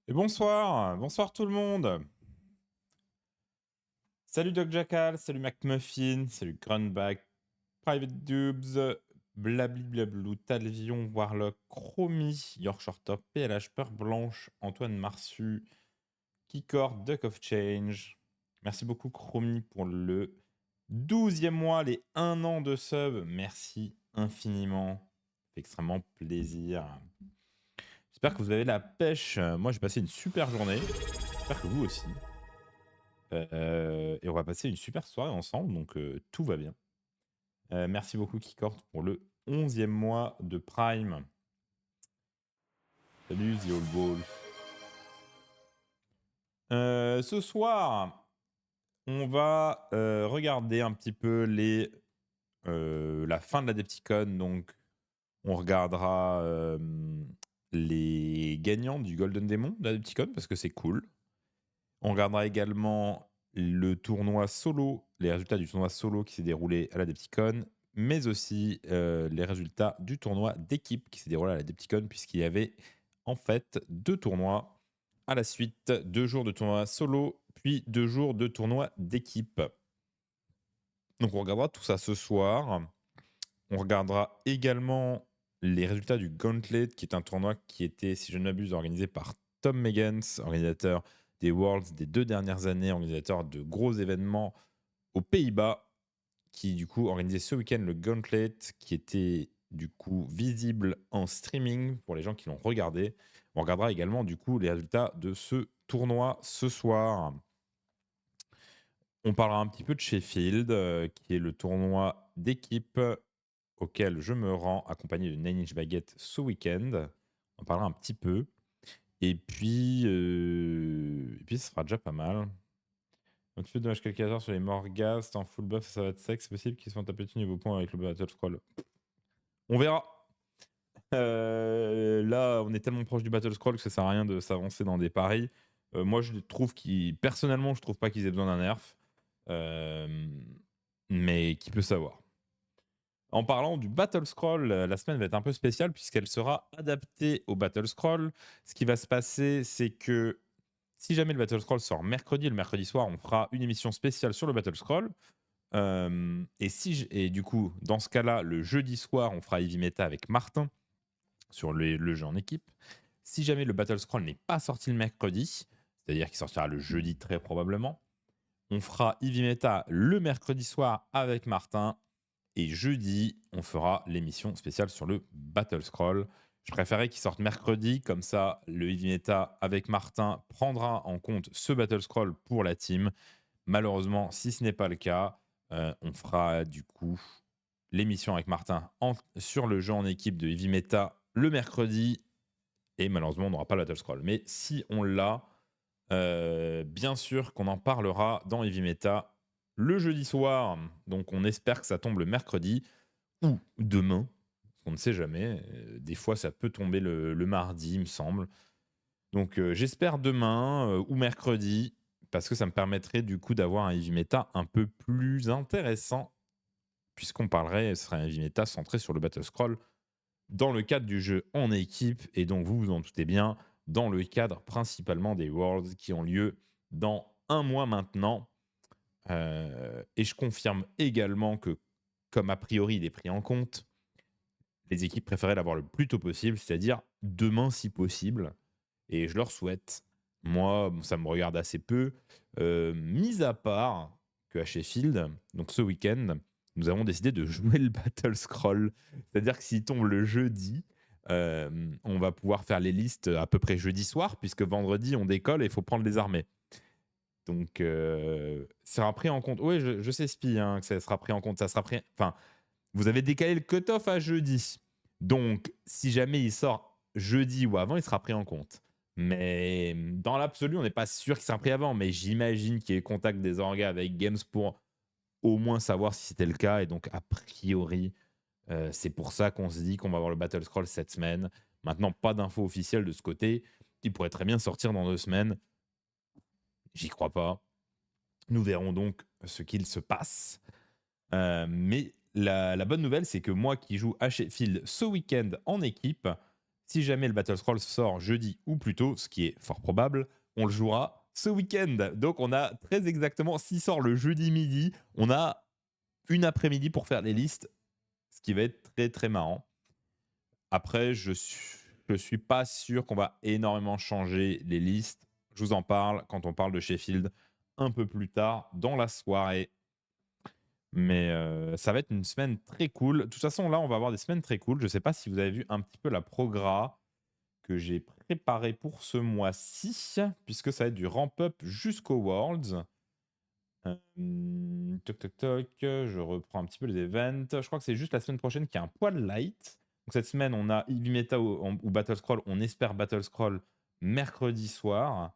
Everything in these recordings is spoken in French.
Et bonsoir, bonsoir tout le monde. Salut Doc Jackal, salut McMuffin, salut Grunback, Private Dubs, Blabli Talvion, Warlock, Chromie, Yorkshire Top, PLH, Peur Blanche, Antoine Marsu, Kikor, Duck of Change. Merci beaucoup Chromie pour le 12e mois, les 1 an de sub. Merci infiniment. Ça fait extrêmement plaisir. J'espère que vous avez la pêche. Moi, j'ai passé une super journée. J'espère que vous aussi. Et on va passer une super soirée ensemble, donc tout va bien. Merci beaucoup Kikort pour le 11e mois de Prime. Salut The Old Wolf. Ce soir, on va regarder un petit peu la fin de la Depticon. Donc, on regardera les gagnants du Golden Demon de la Depticon parce que c'est cool. On regardera également le tournoi solo, les résultats du tournoi solo qui s'est déroulé à la Depticon, mais aussi les résultats du tournoi d'équipe qui s'est déroulé à la Depticon, puisqu'il y avait en fait 2 tournois à la suite, 2 jours de tournoi solo, puis 2 jours de tournoi d'équipe. Donc on regardera tout ça ce soir. On regardera également les résultats du Gauntlet, qui est un tournoi qui était, si je ne m'abuse, organisé par Tom Meggans, organisateur des Worlds des 2 dernières années, organisateur de gros événements aux Pays-Bas, qui du coup organisait ce week-end le Gauntlet, qui était du coup visible en streaming pour les gens qui l'ont regardé. On regardera également du coup les résultats de ce tournoi ce soir. On parlera un petit peu de Sheffield, qui est le tournoi d'équipe auquel je me rends accompagné de Nine Inch Baguette ce week-end. On en parlera un petit peu. Et puis, ce sera déjà pas mal. Un petit peu de dommage calculateur sur les Morghast en full buff, ça va être sec. C'est possible qu'ils se font taper dessus niveau point avec le Battle Scroll. On verra. Là, on est tellement proche du Battle Scroll que ça sert à rien de s'avancer dans des paris. Moi, personnellement, je trouve pas qu'ils aient besoin d'un nerf. Mais qui peut savoir. En parlant du Battle Scroll, la semaine va être un peu spéciale puisqu'elle sera adaptée au Battle Scroll. Ce qui va se passer, c'est que si jamais le Battle Scroll sort mercredi, le mercredi soir, on fera une émission spéciale sur le Battle Scroll. Et du coup, dans ce cas-là, le jeudi soir, on fera Heavy Meta avec Martin sur le jeu en équipe. Si jamais le Battle Scroll n'est pas sorti le mercredi, c'est-à-dire qu'il sortira le jeudi très probablement, on fera Heavy Meta le mercredi soir avec Martin. Et jeudi, on fera l'émission spéciale sur le Battle Scroll. Je préférais qu'il sorte mercredi, comme ça, le Heavy Meta avec Martin prendra en compte ce Battle Scroll pour la team. Malheureusement, si ce n'est pas le cas, on fera du coup l'émission avec Martin sur le jeu en équipe de Heavy Meta le mercredi. Et malheureusement, on n'aura pas le Battle Scroll. Mais si on l'a, bien sûr qu'on en parlera dans Heavy Meta le jeudi soir. Donc on espère que ça tombe le mercredi ou demain. On ne sait jamais. Des fois, ça peut tomber le mardi, il me semble. Donc j'espère demain ou mercredi, parce que ça me permettrait du coup d'avoir un Heavy Meta un peu plus intéressant, puisqu'on parlerait, ce serait un Heavy Meta centré sur le Battle Scroll dans le cadre du jeu en équipe, et donc vous vous en doutez bien, dans le cadre principalement des Worlds qui ont lieu dans 1 mois maintenant. Et je confirme également que, comme a priori il est pris en compte, les équipes préféraient l'avoir le plus tôt possible, c'est-à-dire demain si possible. Et je leur souhaite. Moi, ça me regarde assez peu. Mis à part que Sheffield, donc ce week-end, nous avons décidé de jouer le Battle Scroll. C'est-à-dire que s'il tombe le jeudi, on va pouvoir faire les listes à peu près jeudi soir, puisque vendredi, on décolle et il faut prendre les armées. Donc, ça sera pris en compte. Oui, je sais, Spi, hein, que ça sera pris en compte. Ça sera pris... Enfin, vous avez décalé le cut-off à jeudi. Donc, si jamais il sort jeudi ou avant, il sera pris en compte. Mais dans l'absolu, on n'est pas sûr qu'il sera pris avant. Mais j'imagine qu'il y ait contact des orgas avec Games pour au moins savoir si c'était le cas. Et donc, a priori, c'est pour ça qu'on se dit qu'on va avoir le Battle Scroll cette semaine. Maintenant, pas d'infos officielles de ce côté. Il pourrait très bien sortir dans 2 semaines. J'y crois pas. Nous verrons donc ce qu'il se passe. Mais la bonne nouvelle, c'est que moi qui joue à Sheffield ce week-end en équipe, Si jamais le Battle Scroll sort jeudi ou plus tôt, ce qui est fort probable, on le jouera ce week-end. Donc on a très exactement, s'il sort le jeudi midi, on a une après-midi pour faire les listes, ce qui va être très très marrant. Après, je suis pas sûr qu'on va énormément changer les listes. Je vous en parle quand on parle de Sheffield un peu plus tard dans la soirée. Mais ça va être une semaine très cool. De toute façon, là, on va avoir des semaines très cool. Je ne sais pas si vous avez vu un petit peu la progra que j'ai préparée pour ce mois-ci, puisque ça va être du ramp-up jusqu'au Worlds. Toc toc toc, je reprends un petit peu les events. Je crois que c'est juste la semaine prochaine qui est un poil light. Donc cette semaine, on a Heavy Meta ou Battle Scroll. On espère Battle Scroll mercredi soir.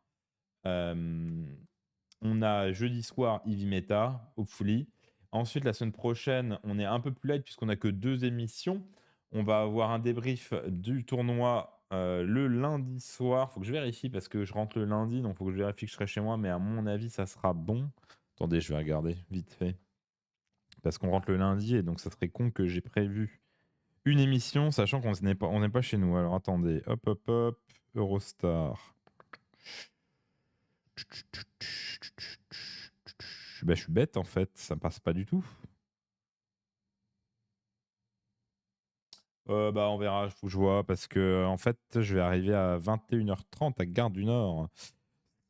On a jeudi soir Heavy Meta, hopefully. Ensuite, la semaine prochaine, on est un peu plus light puisqu'on n'a que 2 émissions. On va avoir un débrief du tournoi le lundi soir. Faut que je vérifie parce que je rentre le lundi, donc faut que je vérifie que je serai chez moi. Mais à mon avis, ça sera bon. Attendez, je vais regarder vite fait. Parce qu'on rentre le lundi et donc ça serait con que j'ai prévu une émission sachant qu'on n'est pas chez nous. Alors attendez, hop hop hop, Eurostar. Bah, je suis bête en fait, ça passe pas du tout. Bah, on verra, il faut que je vois parce que en fait, je vais arriver à 21h30 à Gare du Nord,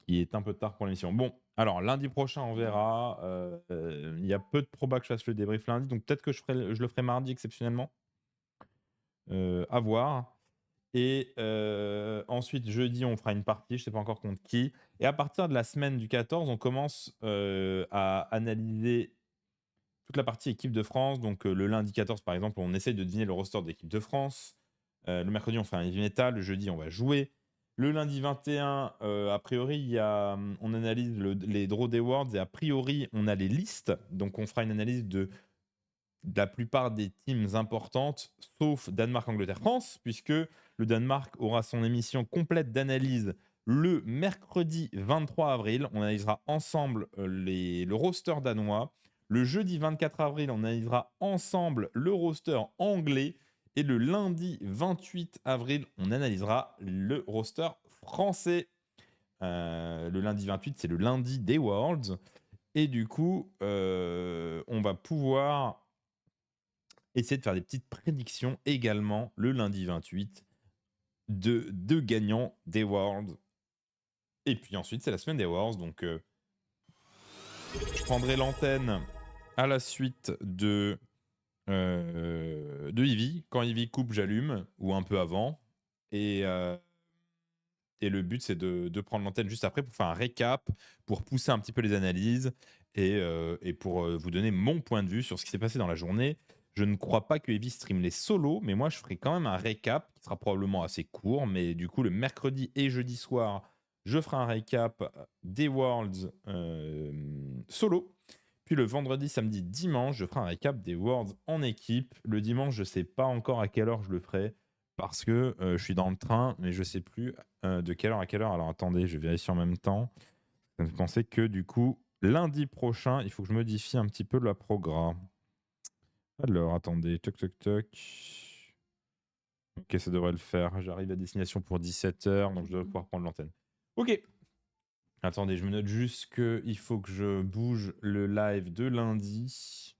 qui est un peu tard pour l'émission. Bon, alors lundi prochain, on verra. Il y a peu de probas que je fasse le débrief lundi, donc peut-être que je le ferai mardi exceptionnellement. À voir. Et ensuite, jeudi, on fera une partie, je ne sais pas encore contre qui. Et à partir de la semaine du 14, on commence à analyser toute la partie équipe de France. Donc le lundi 14, par exemple, on essaye de deviner le roster de l'équipe de France. Le mercredi, on fait un heavy metal. Le jeudi, on va jouer. Le lundi 21, a priori, on analyse les draws des Worlds et a priori, on a les listes. Donc on fera une analyse de la plupart des teams importantes, sauf Danemark, Angleterre, France, puisque le Danemark aura son émission complète d'analyse le mercredi 23 avril. On analysera ensemble le roster danois. Le jeudi 24 avril, on analysera ensemble le roster anglais. Et le lundi 28 avril, on analysera le roster français. Le lundi 28, c'est le lundi des Worlds. Et du coup, on va pouvoir essayer de faire des petites prédictions également le lundi 28 de deux gagnants des Worlds. Et puis ensuite, c'est la semaine des Worlds. Donc, je prendrai l'antenne à la suite de Ivy. Quand Ivy coupe, j'allume, ou un peu avant. Et le but, c'est de prendre l'antenne juste après pour faire un récap, pour pousser un petit peu les analyses et pour vous donner mon point de vue sur ce qui s'est passé dans la journée. Je ne crois pas que Heavy stream les solos, mais moi, je ferai quand même un récap qui sera probablement assez court. Mais du coup, le mercredi et jeudi soir, je ferai un récap des Worlds solo. Puis le vendredi, samedi, dimanche, je ferai un récap des Worlds en équipe. Le dimanche, je ne sais pas encore à quelle heure je le ferai parce que je suis dans le train, mais je ne sais plus de quelle heure à quelle heure. Alors attendez, je vais vérifier en même temps. Ça me fait penser que du coup, lundi prochain, il faut que je modifie un petit peu la programme. Alors attendez, toc toc toc. Ok, ça devrait le faire. J'arrive à destination pour 17h, donc je devrais pouvoir prendre l'antenne. Ok. Attendez, je me note juste qu'il faut que je bouge le live de lundi.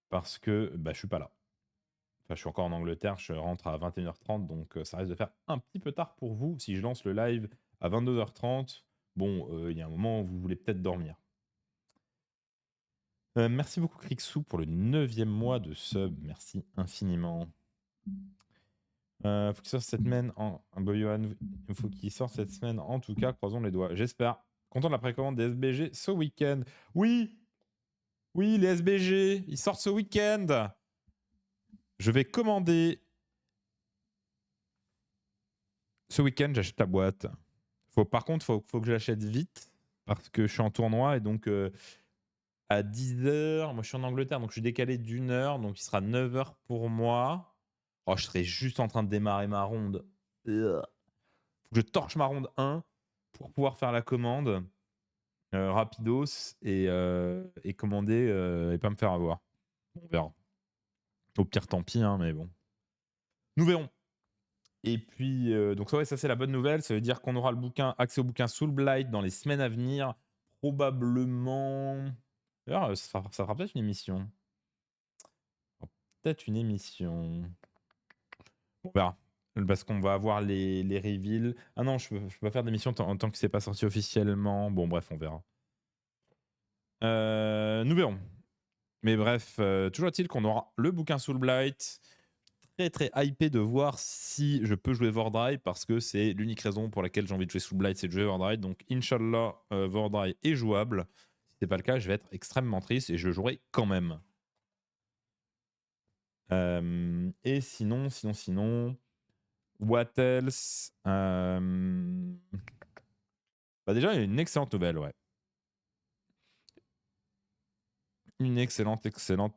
Parce que je suis pas là. Enfin, je suis encore en Angleterre, je rentre à 21h30, donc ça risque de faire un petit peu tard pour vous. Si je lance le live à 22h30, bon, il y a un moment où vous voulez peut-être dormir. Merci beaucoup Crixou pour le 9e mois de sub, merci infiniment. Faut qu'il sorte cette semaine il faut qu'il sorte cette semaine, en tout cas, croisons les doigts. J'espère. Content de la précommande des SBG ce week-end. Oui, oui, les SBG, ils sortent ce week-end. Je vais commander. Ce week-end, j'achète la boîte. Par contre, faut que je l'achète vite parce que je suis en tournoi et donc à 10h, moi je suis en Angleterre, donc je suis décalé d'1 heure, donc il sera 9h pour moi. Oh, je serai juste en train de démarrer ma ronde. Faut que je torche ma ronde 1 pour pouvoir faire la commande rapidos et commander et pas me faire avoir. On verra. Au pire, tant pis, hein, mais bon. Nous verrons. Et puis, donc ouais, ça c'est la bonne nouvelle. Ça veut dire qu'on aura accès au bouquin Soulblight dans les semaines à venir. Probablement. D'ailleurs, ça fera peut-être une émission. Peut-être une émission. On verra. Parce qu'on va avoir les reveals. Ah non, je peux pas faire d'émission en tant que c'est pas sorti officiellement. Bon, bref, on verra. Nous verrons. Mais bref, toujours est-il qu'on aura le bouquin Soulblight. Très très hypé de voir si je peux jouer Vordry parce que c'est l'unique raison pour laquelle j'ai envie de jouer Soulblight, c'est de jouer Vordry. Donc, Inch'Allah, Vordry est jouable. Si c'est pas le cas, je vais être extrêmement triste et je jouerai quand même. Et sinon. What else? Bah déjà, il y a une excellente nouvelle, ouais. Une excellente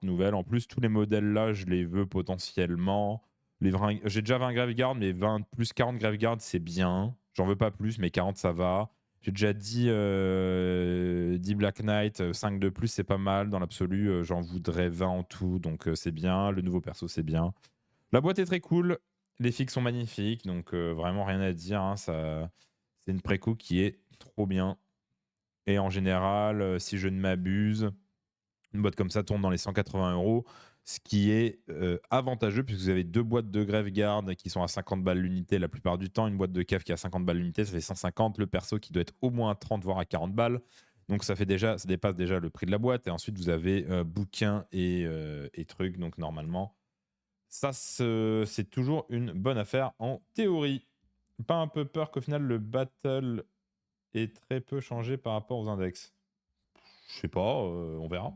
nouvelle. En plus, tous les modèles là, je les veux potentiellement. J'ai déjà 20 Graveguard, mais 20 plus 40 Graveguard, c'est bien. J'en veux pas plus, mais 40, ça va. J'ai déjà dit 10 Black Knight, 5 de plus, c'est pas mal. Dans l'absolu, j'en voudrais 20 en tout, donc c'est bien. Le nouveau perso, c'est bien. La boîte est très cool. Les fixes sont magnifiques, donc vraiment rien à dire. Hein, c'est une préco qui est trop bien. Et en général, si je ne m'abuse, une boîte comme ça tourne dans les 180 €, ce qui est avantageux puisque vous avez 2 boîtes de Graveguard qui sont à 50 balles l'unité la plupart du temps. Une boîte de cave qui est à 50 balles l'unité, ça fait 150. Le perso qui doit être au moins à 30 voire à 40 balles. Donc ça dépasse déjà le prix de la boîte. Et ensuite, vous avez bouquins et trucs. Donc normalement, ça, c'est toujours une bonne affaire en théorie. Pas un peu peur qu'au final, le battle ait très peu changé par rapport aux index? Je sais pas, on verra.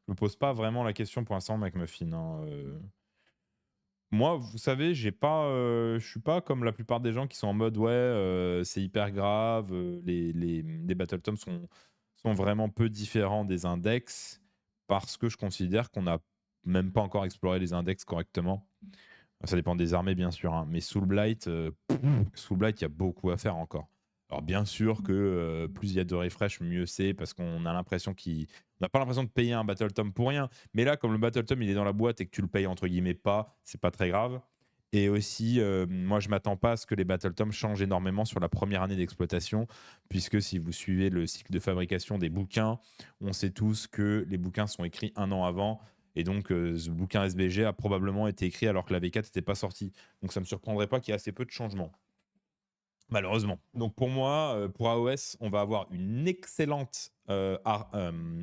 Je me pose pas vraiment la question pour l'instant, McMuffin. Hein, Moi, vous savez, je suis pas comme la plupart des gens qui sont en mode ouais, c'est hyper grave, les Battle Tomes sont vraiment peu différents des index parce que je considère qu'on n'a même pas encore exploré les index correctement. Ça dépend des armées, bien sûr, hein, mais Soulblight, il y a beaucoup à faire encore. Alors, bien sûr que plus il y a de refresh, mieux c'est, parce qu'on a l'impression on n'a pas l'impression de payer un Battle Tome pour rien. Mais là, comme le Battle Tome, il est dans la boîte et que tu le payes entre guillemets pas, c'est pas très grave. Et aussi, moi, je m'attends pas à ce que les Battle Tomes changent énormément sur la première année d'exploitation, puisque si vous suivez le cycle de fabrication des bouquins, on sait tous que les bouquins sont écrits un an avant. Et donc, ce bouquin SBG a probablement été écrit alors que la V4 n'était pas sortie. Donc, ça ne me surprendrait pas qu'il y ait assez peu de changements. Malheureusement. Donc, pour moi, pour AOS, on va avoir une excellente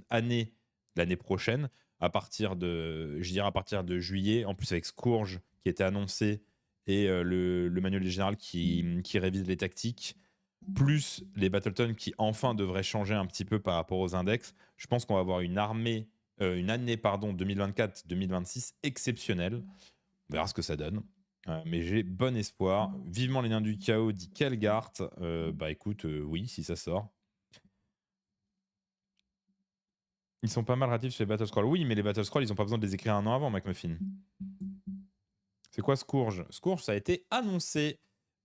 année l'année prochaine, je dirais à partir de juillet, en plus avec Scourge qui était annoncé et le manuel général qui révise les tactiques, plus les Battletons qui enfin devraient changer un petit peu par rapport aux index. Je pense qu'on va avoir une année 2024-2026 exceptionnelle. On verra ce que ça donne. Mais j'ai bon espoir. Vivement les nains du chaos, dit Kelgart. Bah écoute, oui, si ça sort. Ils sont pas mal ratifs sur les Battle Scrolls. Oui, mais les Battle Scrolls, ils ont pas besoin de les écrire un an avant, McMuffin. C'est quoi Scourge? Scourge, ça a été annoncé.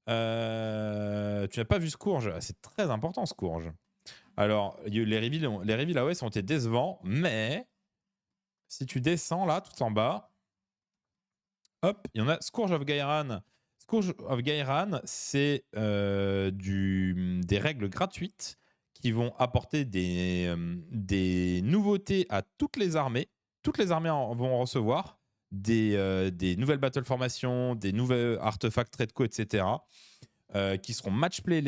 Tu n'as pas vu Scourge? C'est très important, Scourge. Alors, les reveals AOS ont été décevants, mais si tu descends là, tout en bas, hop, il y en a Scourge of Gairan. Scourge of Gairan, c'est des règles gratuites qui vont apporter des nouveautés à toutes les armées. Toutes les armées vont recevoir des nouvelles battle formations, des nouvelles artefacts, tradco, etc. Qui seront match-play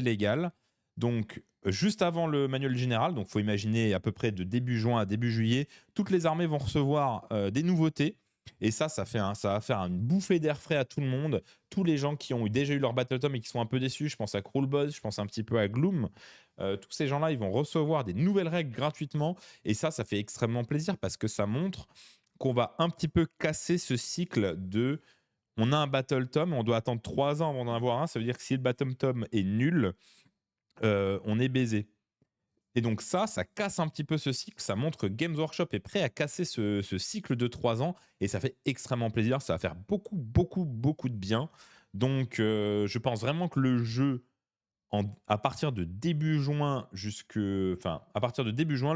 légales. Donc, juste avant le manuel général, donc il faut imaginer à peu près de début juin à début juillet, toutes les armées vont recevoir des nouveautés. Et ça va faire une bouffée d'air frais à tout le monde. Tous les gens qui ont déjà eu leur Battle Tome et qui sont un peu déçus, je pense à Krulboz, je pense un petit peu à Gloom. Tous ces gens-là, ils vont recevoir des nouvelles règles gratuitement. Et ça fait extrêmement plaisir parce que ça montre qu'on va un petit peu casser ce cycle de on a un Battle Tome, on doit attendre 3 ans avant d'en avoir un. Ça veut dire que si le Battle Tome est nul, on est baisé. Et donc ça casse un petit peu ce cycle. Ça montre que Games Workshop est prêt à casser ce cycle de 3 ans. Et ça fait extrêmement plaisir. Ça va faire beaucoup, beaucoup, beaucoup de bien. Donc je pense vraiment que le jeu, à partir de début juin, le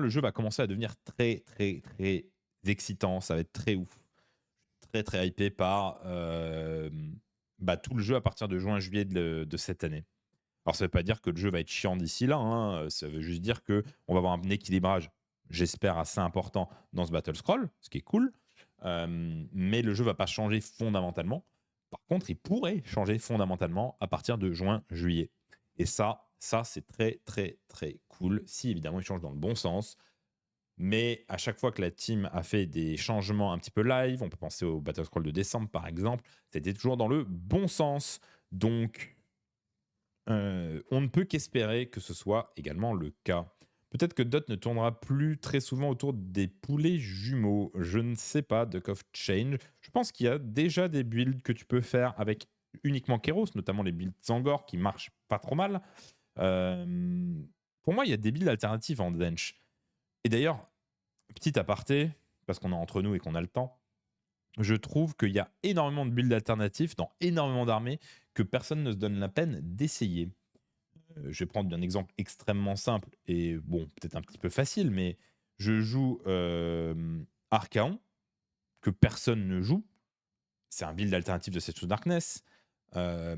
jeu va commencer à devenir très, très, très, excitant, ça va être très ouf. Très très hypé par tout le jeu à partir de juin-juillet de cette année. Alors ça veut pas dire que le jeu va être chiant d'ici là, hein, ça veut juste dire que on va avoir un équilibrage, j'espère assez important dans ce battle scroll, ce qui est cool, mais le jeu va pas changer fondamentalement. Par contre, il pourrait changer fondamentalement à partir de juin-juillet et ça c'est très, très, très cool si évidemment il change dans le bon sens. Mais à chaque fois que la team a fait des changements un petit peu live, on peut penser au Battle Scroll de décembre par exemple, c'était toujours dans le bon sens. Donc, on ne peut qu'espérer que ce soit également le cas. Peut-être que Dot ne tournera plus très souvent autour des poulets jumeaux. Je ne sais pas, Duck of Change. Je pense qu'il y a déjà des builds que tu peux faire avec uniquement Keros, notamment les builds Zangor qui marchent pas trop mal. Pour moi, il y a des builds alternatifs en Dench. Et d'ailleurs, petit aparté, parce qu'on est entre nous et qu'on a le temps, je trouve qu'il y a énormément de builds alternatifs dans énormément d'armées que personne ne se donne la peine d'essayer. Je vais prendre un exemple extrêmement simple et bon, peut-être un petit peu facile, mais je joue Archaon, que personne ne joue. C'est un build alternatif de Sets of Darkness. Euh,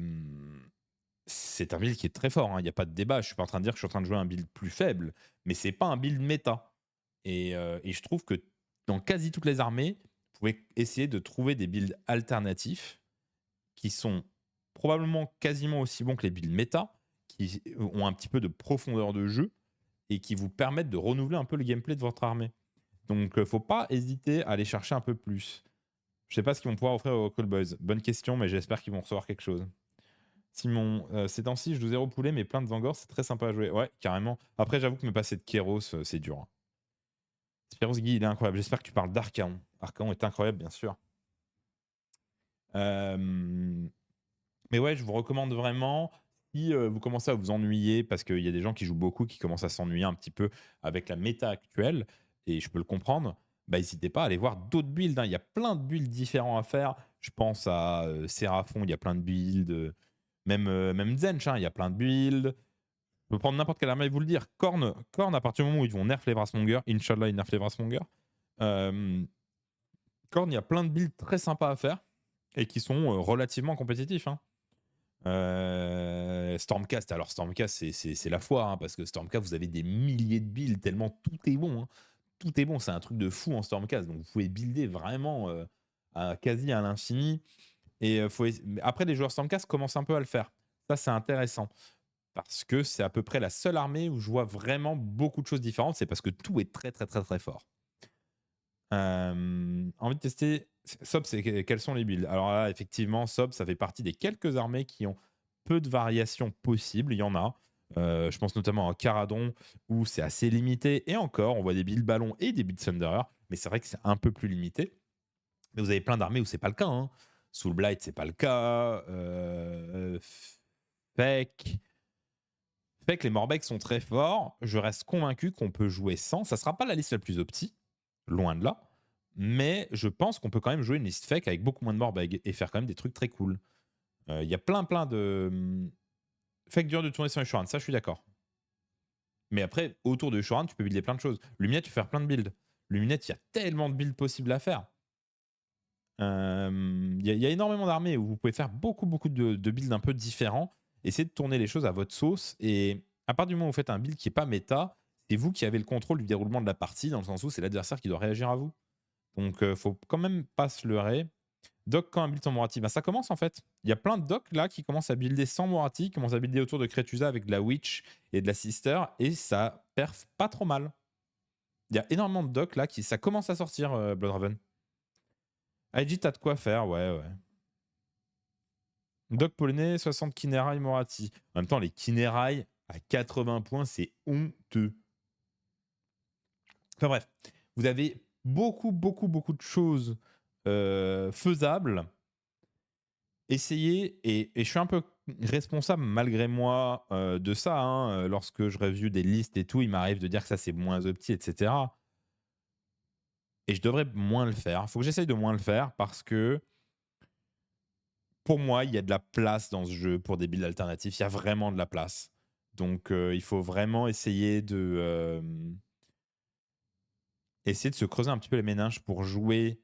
c'est un build qui est très fort, hein, il n'y a pas de débat. Je suis pas en train de dire que je suis en train de jouer un build plus faible, mais c'est pas un build méta. Et je trouve que dans quasi toutes les armées, vous pouvez essayer de trouver des builds alternatifs qui sont probablement quasiment aussi bons que les builds méta, qui ont un petit peu de profondeur de jeu et qui vous permettent de renouveler un peu le gameplay de votre armée. Donc, faut pas hésiter à aller chercher un peu plus. Je sais pas ce qu'ils vont pouvoir offrir aux Call Boys. Bonne question, mais j'espère qu'ils vont recevoir quelque chose. Simon, ces temps-ci, je joue 0 poulet, mais plein de Vangor, c'est très sympa à jouer. Ouais, carrément. Après, j'avoue que me passer de Kéros, c'est dur, hein. Spiros Guy, il est incroyable. J'espère que tu parles d'Archaon. Archaon est incroyable, bien sûr. Mais ouais, je vous recommande vraiment, si vous commencez à vous ennuyer, parce qu'il y a des gens qui jouent beaucoup, qui commencent à s'ennuyer un petit peu avec la méta actuelle, et je peux le comprendre, bah, n'hésitez pas à aller voir d'autres builds, hein. Il y a plein de builds différents à faire. Je pense à Seraphon, il y a plein de builds. Même Zench, hein, il y a plein de builds. Je peux prendre n'importe quelle armée et vous le dire. Korn, à partir du moment où ils vont nerf les Vrasmonger, Inch'Allah, ils nerfent les Vrasmonger. Korn, il y a plein de builds très sympas à faire et qui sont relativement compétitifs, hein. Stormcast, alors Stormcast, c'est la foi, hein, parce que Stormcast, vous avez des milliers de builds, tellement tout est bon, hein. Tout est bon, c'est un truc de fou en Stormcast. Donc vous pouvez builder vraiment quasi à l'infini. Et après, les joueurs Stormcast commencent un peu à le faire. Ça, c'est intéressant. Parce que c'est à peu près la seule armée où je vois vraiment beaucoup de choses différentes. C'est parce que tout est très, très, très, très fort. Envie de tester. Sob, quels sont les builds? Alors là, effectivement, Sob, ça fait partie des quelques armées qui ont peu de variations possibles. Il y en a. Je pense notamment à Caradon, où c'est assez limité. Et encore, on voit des builds ballons et des builds Thunderer. Mais c'est vrai que c'est un peu plus limité. Mais vous avez plein d'armées où c'est pas le cas, hein. Soulblight, c'est pas le cas. Fake. Fake, les Morbeck sont très forts. Je reste convaincu qu'on peut jouer sans. Ça sera pas la liste la plus opti, loin de là. Mais je pense qu'on peut quand même jouer une liste fake avec beaucoup moins de Morbeg et faire quand même des trucs très cool. Il y a plein de fake dur de tourner sur Eshoran, ça je suis d'accord. Mais après, autour de Eshoran, tu peux builder plein de choses. Luminette, tu peux faire plein de builds. Luminette, il y a tellement de builds possibles à faire. Il y a énormément d'armées où vous pouvez faire beaucoup de builds un peu différents. Essayez de tourner les choses à votre sauce. Et à partir du moment où vous faites un build qui n'est pas méta, c'est vous qui avez le contrôle du déroulement de la partie, dans le sens où c'est l'adversaire qui doit réagir à vous. Donc, faut quand même pas se leurrer. Doc, quand un build sans Morati, ça commence en fait. Il y a plein de docs là qui commencent à builder sans Morati, qui commencent à builder autour de Kretusa avec de la Witch et de la Sister, et ça perf pas trop mal. Il y a énormément de docs là qui ça commence à sortir, Bloodraven. IG, t'as de quoi faire, ouais. Doc polonais, 60 Kinerai Morati. En même temps, les Kinerai à 80 points, c'est honteux. Enfin bref, vous avez beaucoup de choses faisables. Essayez, et je suis un peu responsable malgré moi de ça, hein. Lorsque je review des listes et tout, il m'arrive de dire que ça c'est moins opti, etc. Et je devrais moins le faire. Il faut que j'essaye de moins le faire parce que pour moi, il y a de la place dans ce jeu pour des builds alternatifs. Il y a vraiment de la place. Donc, il faut vraiment essayer essayez de se creuser un petit peu les méninges pour jouer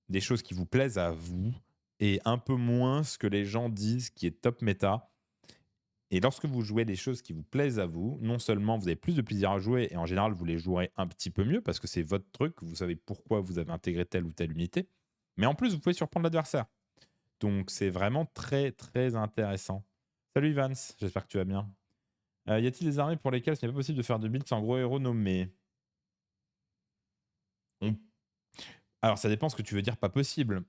des choses qui vous plaisent à vous et un peu moins ce que les gens disent qui est top méta. Et lorsque vous jouez des choses qui vous plaisent à vous, non seulement vous avez plus de plaisir à jouer et en général vous les jouerez un petit peu mieux parce que c'est votre truc, vous savez pourquoi vous avez intégré telle ou telle unité, mais en plus vous pouvez surprendre l'adversaire. Donc c'est vraiment très très intéressant. Salut Vans, j'espère que tu vas bien. Y a-t-il des armées pour lesquelles ce n'est pas possible de faire de build sans gros héros nommés? On- Alors ça dépend ce que tu veux dire pas possible.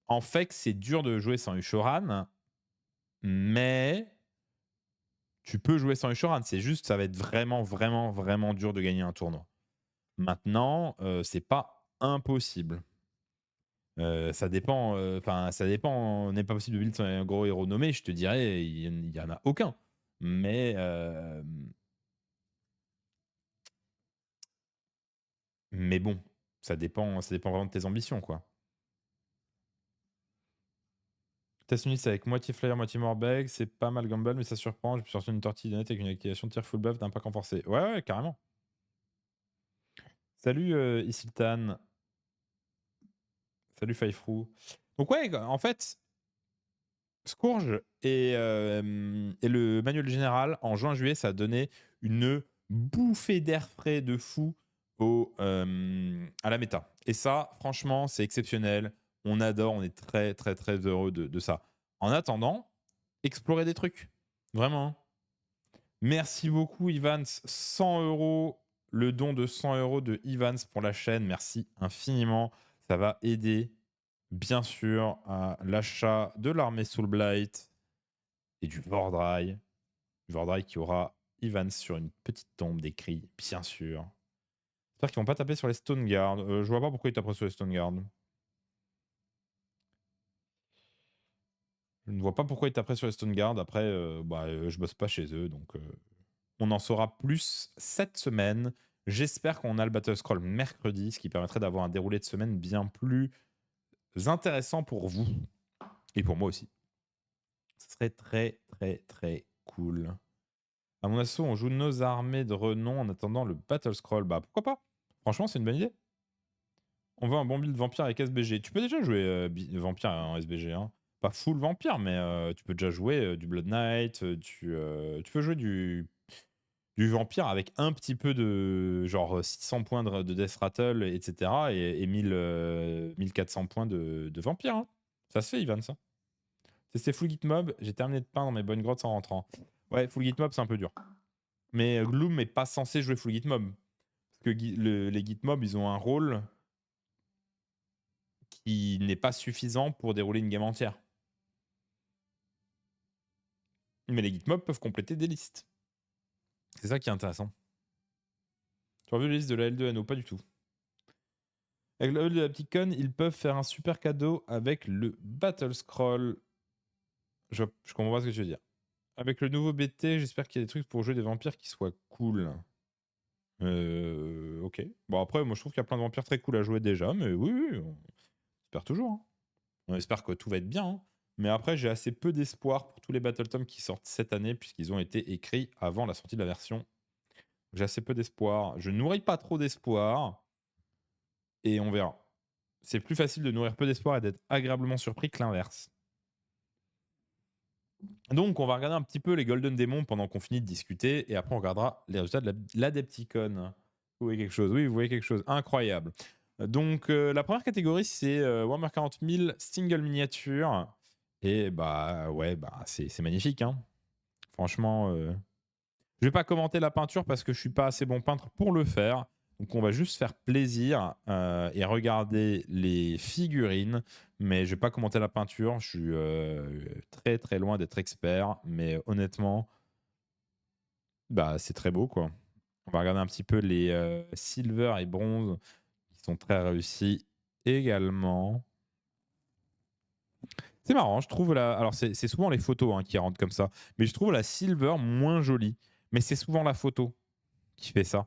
En fait, c'est dur de jouer sans Ushoran, mais tu peux jouer sans Ushoran. C'est juste, ça va être vraiment, vraiment, vraiment dur de gagner un tournoi. Maintenant, c'est pas impossible. Ça dépend, ça dépend. N'est pas possible de build sans un gros héros nommé. Je te dirais, il y en a aucun. Mais bon, ça dépend vraiment de tes ambitions, quoi. Test avec moitié flyer, moitié morbeg, c'est pas mal gamble, mais ça surprend. J'ai pu sortir une tortille de net avec une activation de tir full buff d'un pack renforcé. Ouais, ouais, carrément. Salut Isiltan. Salut Fifrou. Donc ouais, en fait, Scourge et le manuel général, en juin-juillet, ça a donné une bouffée d'air frais de fou à la méta. Et ça, franchement, c'est exceptionnel. On adore, on est très, très, très heureux de ça. En attendant, explorer des trucs. Vraiment. Hein. Merci beaucoup, Ivans. 100 euros, le don de 100 euros de Ivans pour la chaîne. Merci infiniment. Ça va aider, bien sûr, à l'achat de l'armée Soulblight et du Vordrai. Du Vordrai qui aura Ivans sur une petite tombe d'écrit, bien sûr. J'espère qu'ils vont pas taper sur les Stone Guard. Je vois pas pourquoi ils taperaient sur les Stone Guard. Je ne vois pas pourquoi ils taperaient sur les Stone Guard. Après, je bosse pas chez eux, donc on en saura plus cette semaine. J'espère qu'on a le Battle Scroll mercredi, ce qui permettrait d'avoir un déroulé de semaine bien plus intéressant pour vous. Et pour moi aussi. Ce serait très, très, très cool. À mon avis, on joue nos armées de renom en attendant le Battle Scroll. Bah pourquoi pas? Franchement, c'est une bonne idée. On veut un bon build vampire avec SBG. Tu peux déjà jouer vampire en SBG. Hein. Pas full vampire, mais tu peux déjà jouer du Blood Knight. Tu peux jouer du vampire avec un petit peu de genre 600 points de Death Rattle, etc. Et 1400 points de vampire. Hein. Ça se fait, Ivan, ça. Tester Full Git Mob. J'ai terminé de peindre mes bonnes grottes en rentrant. Ouais, Full Git Mob, c'est un peu dur. Mais Gloom n'est pas censé jouer Full Git Mob. Parce que les Git Mob, ils ont un rôle qui n'est pas suffisant pour dérouler une game entière. Mais les Git Mob peuvent compléter des listes. C'est ça qui est intéressant. Tu as vu les listes de la L2NO? Pas du tout. Avec le level de la petite conne, ils peuvent faire un super cadeau avec le Battle Scroll. Je comprends pas ce que tu veux dire. Avec le nouveau BT, j'espère qu'il y a des trucs pour jouer des vampires qui soient cool. Ok. Bon, après, moi je trouve qu'il y a plein de vampires très cool à jouer déjà, mais oui, oui, on espère toujours. Hein. On espère que tout va être bien. Hein. Mais après, j'ai assez peu d'espoir pour tous les Battle Tomes qui sortent cette année, puisqu'ils ont été écrits avant la sortie de la version. J'ai assez peu d'espoir. Je nourris pas trop d'espoir. Et on verra. C'est plus facile de nourrir peu d'espoir et d'être agréablement surpris que l'inverse. Donc, on va regarder un petit peu les Golden Demons pendant qu'on finit de discuter. Et après, on regardera les résultats de l'Adepticon. Vous voyez quelque chose? Oui, vous voyez quelque chose. Incroyable. Donc, la première catégorie, c'est Warhammer 40 000 single miniature. Et bah, ouais, bah, c'est magnifique. Hein. Franchement, je vais pas commenter la peinture parce que je suis pas assez bon peintre pour le faire. Donc on va juste faire plaisir et regarder les figurines. Mais je vais pas commenter la peinture. Je suis très très loin d'être expert. Mais honnêtement, bah, c'est très beau quoi. On va regarder un petit peu les silver et bronze qui sont très réussis également. C'est marrant, je trouve la. Alors c'est souvent les photos hein, qui rentrent comme ça. Mais je trouve la silver moins jolie. Mais c'est souvent la photo qui fait ça.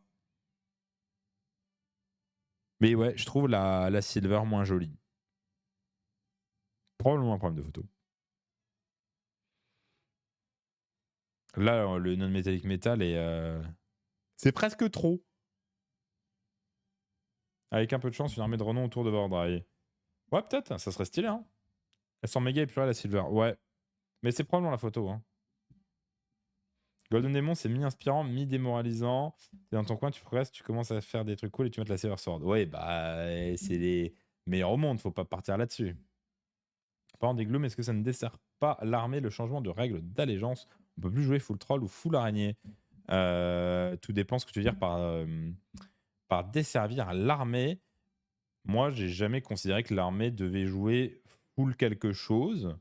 Mais ouais, je trouve la silver moins jolie. Probablement un problème de photo. Là, le non-metallic metal est. C'est presque trop. Avec un peu de chance, une armée de renom autour de Vordry. Ouais, peut-être, ça serait stylé, hein. Elle sent méga épurée, la Silver. Ouais. Mais c'est probablement la photo, hein. Golden Demon, c'est mi-inspirant, mi-démoralisant. T'es dans ton coin, tu progresses, tu commences à faire des trucs cool et tu mets la Silver Sword. Ouais, bah, c'est les meilleurs au monde, faut pas partir là-dessus. Parlant des Gloom, est-ce que ça ne dessert pas l'armée le changement de règle d'allégeance? On peut plus jouer full troll ou full araignée. Tout dépend ce que tu veux dire par desservir l'armée. Moi, j'ai jamais considéré que l'armée devait jouer full quelque chose.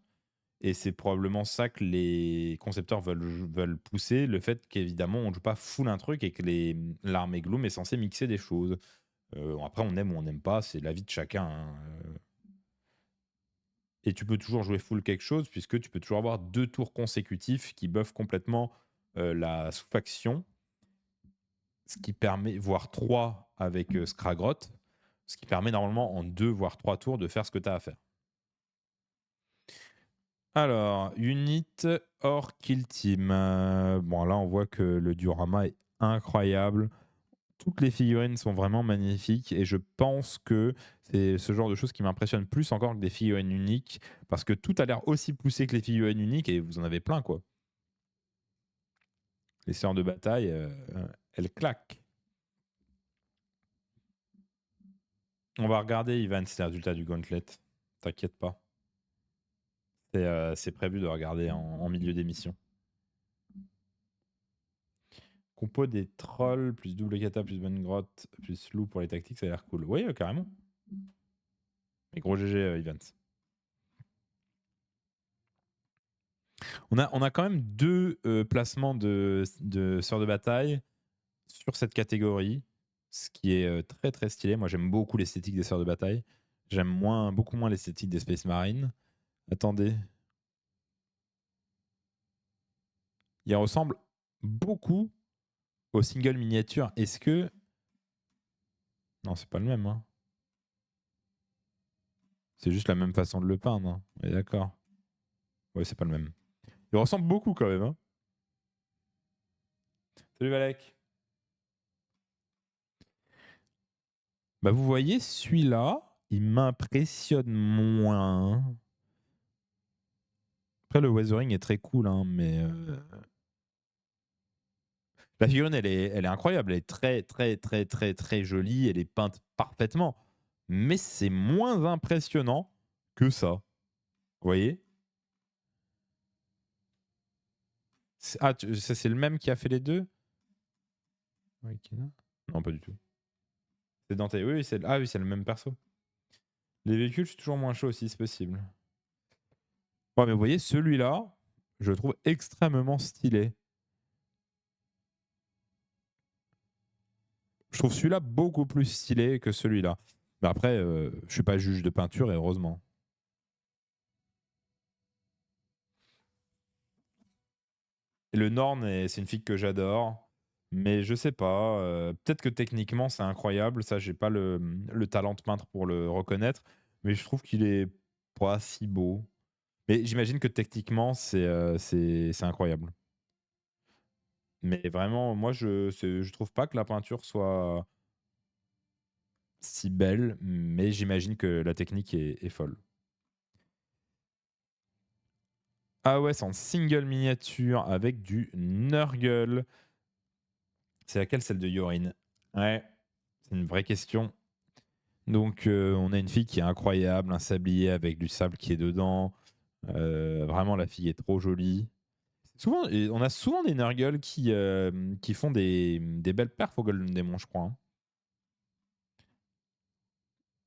Et c'est probablement ça que les concepteurs veulent pousser, le fait qu'évidemment on ne joue pas full un truc et que l'armée Gloom est censée mixer des choses. Après, on aime ou on n'aime pas, c'est l'avis de chacun, hein. Et tu peux toujours jouer full quelque chose, puisque tu peux toujours avoir 2 tours consécutifs qui buffent complètement la sous-faction, ce qui permet, voire 3 avec Skragrot, ce qui permet normalement en 2 voire 3 tours de faire ce que tu as à faire. Alors, Unit or Kill Team. Bon, là, on voit que le diorama est incroyable. Toutes les figurines sont vraiment magnifiques et je pense que c'est ce genre de choses qui m'impressionne plus encore que des figurines uniques parce que tout a l'air aussi poussé que les figurines uniques et vous en avez plein, quoi. Les sœurs de bataille, elles claquent. On va regarder, Ivan, les résultats du Gauntlet. T'inquiète pas. C'est prévu de regarder en milieu d'émission. Compo des trolls, plus double kata, plus bonne grotte, plus loup pour les tactiques, ça a l'air cool. Oui, carrément. Mais gros GG, Evans. On a quand même 2 placements de sœurs de bataille sur cette catégorie, ce qui est très très stylé. Moi, j'aime beaucoup l'esthétique des sœurs de bataille. J'aime beaucoup moins l'esthétique des Space Marines. Attendez. Il ressemble beaucoup au single miniature. Est-ce que... Non, c'est pas le même, hein. C'est juste la même façon de le peindre, hein. On est d'accord. Ouais, c'est pas le même. Il ressemble beaucoup quand même, hein. Salut Valek. Bah vous voyez, celui-là, il m'impressionne moins. Après, le weathering est très cool, hein, mais... La figurine, elle est incroyable. Elle est très, très, très, très, très jolie. Elle est peinte parfaitement. Mais c'est moins impressionnant que ça. Vous voyez? Ah, ça, c'est le même qui a fait les deux? Non, pas du tout. C'est Dante. Oui, oui, c'est le même perso. Les véhicules, je suis toujours moins chaud aussi, c'est possible. Ouais, mais vous voyez, celui-là, je le trouve extrêmement stylé. Je trouve celui-là beaucoup plus stylé que celui-là. Mais après, je suis pas juge de peinture, et heureusement. Et le Norn, c'est une fille que j'adore. Mais je sais pas. Peut-être que techniquement, c'est incroyable. Ça, j'ai pas le talent de peintre pour le reconnaître. Mais je trouve qu'il est pas si beau. Mais j'imagine que techniquement, c'est incroyable. Mais vraiment, moi, je trouve pas que la peinture soit si belle. Mais j'imagine que la technique est folle. Ah ouais, c'est en single miniature avec du Nurgle. C'est laquelle, celle de Yorin? Ouais, c'est une vraie question. Donc, on a une fille qui est incroyable, un sablier avec du sable qui est dedans. Vraiment, la fille est trop jolie. Souvent, et on a souvent des Nurgle qui font des belles perfs au Golden Demon, je crois, hein.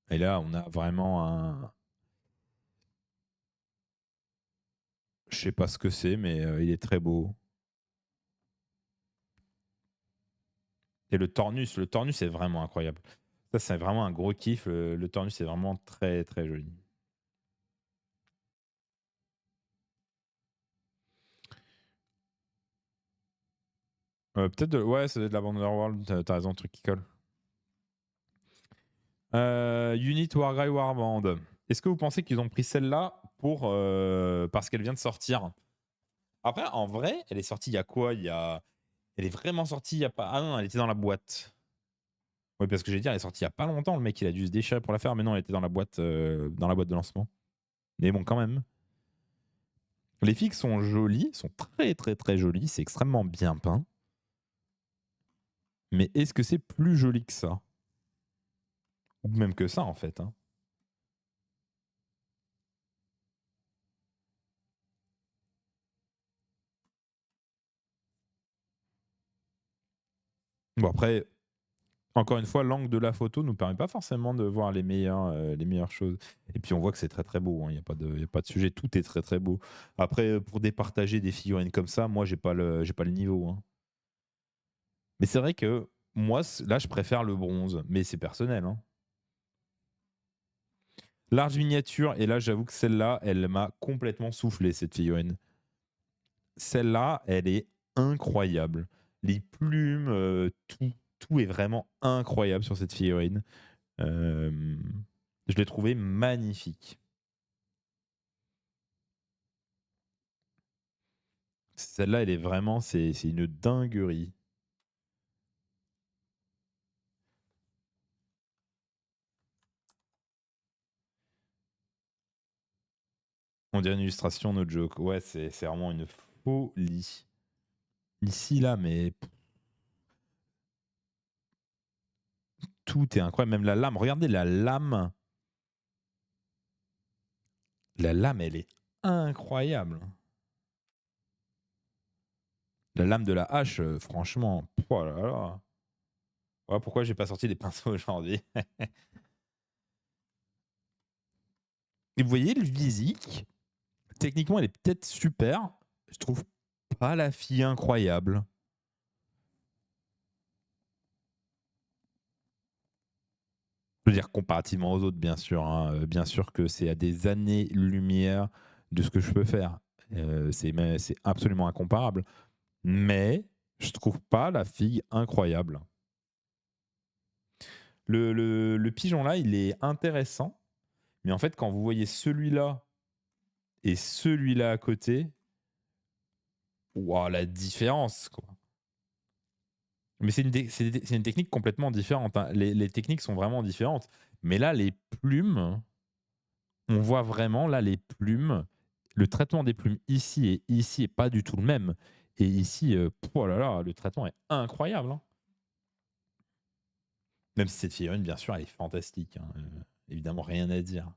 Et là, on a vraiment un... Je sais pas ce que c'est, mais il est très beau. Et le Tornus est vraiment incroyable. Ça, c'est vraiment un gros kiff. Le Tornus est vraiment très, très joli. Peut-être ouais, c'est de la bande Underworld, t'as raison, truc qui colle. Unit Warcry Warband. Est-ce que vous pensez qu'ils ont pris celle-là parce qu'elle vient de sortir? Après, en vrai, elle est sortie il y a quoi? Elle est vraiment sortie il y a pas... Ah non, elle était dans la boîte. Oui, parce que j'allais dire, elle est sortie il y a pas longtemps, le mec, il a dû se déchirer pour la faire, mais non, elle était dans la boîte de lancement. Mais bon, quand même. Les figues sont jolies, sont très très très jolies, c'est extrêmement bien peint. Mais est-ce que c'est plus joli que ça? Ou même que ça, en fait, hein. Bon, après, encore une fois, l'angle de la photo nous permet pas forcément de voir les meilleures choses. Et puis on voit que c'est très très beau, hein. Y a pas de sujet, tout est très très beau. Après, pour départager des figurines comme ça, moi j'ai pas le niveau, hein. Mais c'est vrai que moi, là, je préfère le bronze, mais c'est personnel, hein. Large miniature, et là, j'avoue que celle-là, elle m'a complètement soufflé, cette figurine. Celle-là, elle est incroyable. Les plumes, tout est vraiment incroyable sur cette figurine. Euh, je l'ai trouvée magnifique. Celle-là, elle est vraiment, c'est une dinguerie. On dirait une illustration, no joke. Ouais, c'est vraiment une folie. Ici, là, mais tout est incroyable. Même la lame, regardez la lame. La lame, elle est incroyable. La lame de la hache, franchement, oh là là. Ouais, pourquoi j'ai pas sorti les pinceaux aujourd'hui? Et vous voyez, le Visic, techniquement, elle est peut-être super. Je trouve pas la fille incroyable. Je veux dire, comparativement aux autres, bien sûr, hein, bien sûr que c'est à des années-lumière de ce que je peux faire. C'est absolument incomparable. Mais je trouve pas la fille incroyable. Le pigeon là, il est intéressant. Mais en fait, quand vous voyez celui-là et celui-là à côté, waouh, la différence, quoi. Mais c'est une technique complètement différente, hein. Les techniques sont vraiment différentes. Mais là, les plumes, on voit vraiment là les plumes. Le traitement des plumes ici est pas du tout le même. Et ici, oh là là, le traitement est incroyable, hein. Même si cette figurine, bien sûr, elle est fantastique, hein. Évidemment, rien à dire.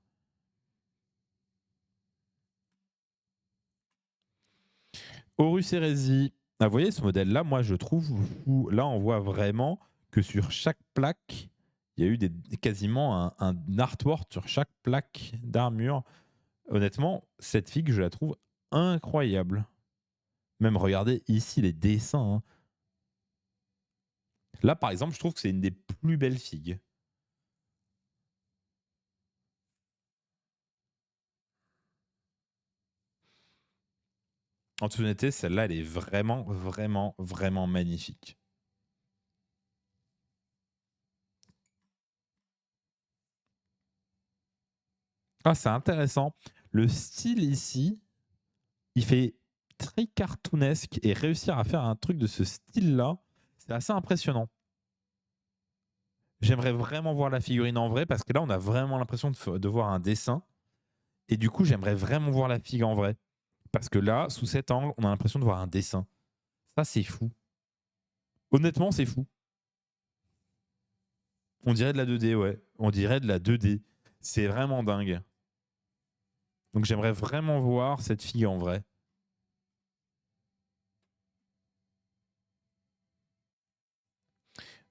Horus Heresy. Ah, vous voyez ce modèle-là, moi je trouve fou. Là, on voit vraiment que sur chaque plaque, il y a eu quasiment un artwork sur chaque plaque d'armure. Honnêtement, cette figue, je la trouve incroyable. Même regardez ici les dessins, hein. Là, par exemple, je trouve que c'est une des plus belles figues. En toute honnêteté, celle-là, elle est vraiment, vraiment, vraiment magnifique. Ah, c'est intéressant. Le style ici, il fait très cartoonesque et réussir à faire un truc de ce style-là, c'est assez impressionnant. J'aimerais vraiment voir la figurine en vrai parce que là, on a vraiment l'impression de voir un dessin. Et du coup, j'aimerais vraiment voir la figue en vrai. Parce que là, sous cet angle, on a l'impression de voir un dessin. Ça, c'est fou. Honnêtement, c'est fou. On dirait de la 2D, ouais. On dirait de la 2D. C'est vraiment dingue. Donc j'aimerais vraiment voir cette figue en vrai.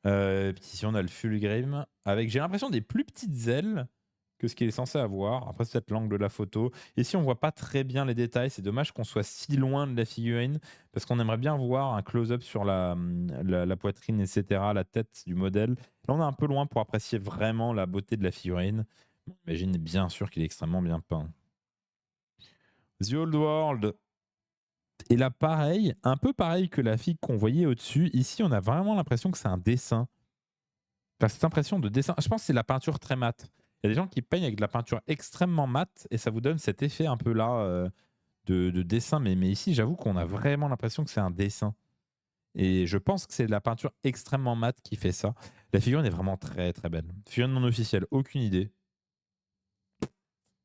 Puis ici, on a le Fulgrim avec, j'ai l'impression, des plus petites ailes que ce qu'il est censé avoir. Après, c'est peut-être l'angle de la photo. Ici, on voit pas très bien les détails. C'est dommage qu'on soit si loin de la figurine parce qu'on aimerait bien voir un close-up sur la poitrine, etc., la tête du modèle. Là, on est un peu loin pour apprécier vraiment la beauté de la figurine. On imagine bien sûr qu'il est extrêmement bien peint. The Old World. Et là, pareil, un peu pareil que la figue qu'on voyait au-dessus. Ici, on a vraiment l'impression que c'est un dessin. T'as cette impression de dessin. Je pense que c'est la peinture très mate. Il y a des gens qui peignent avec de la peinture extrêmement mate et ça vous donne cet effet un peu là de dessin. Mais ici, j'avoue qu'on a vraiment l'impression que c'est un dessin. Et je pense que c'est de la peinture extrêmement mate qui fait ça. La figurine est vraiment très très belle. Figurine non officielle, aucune idée.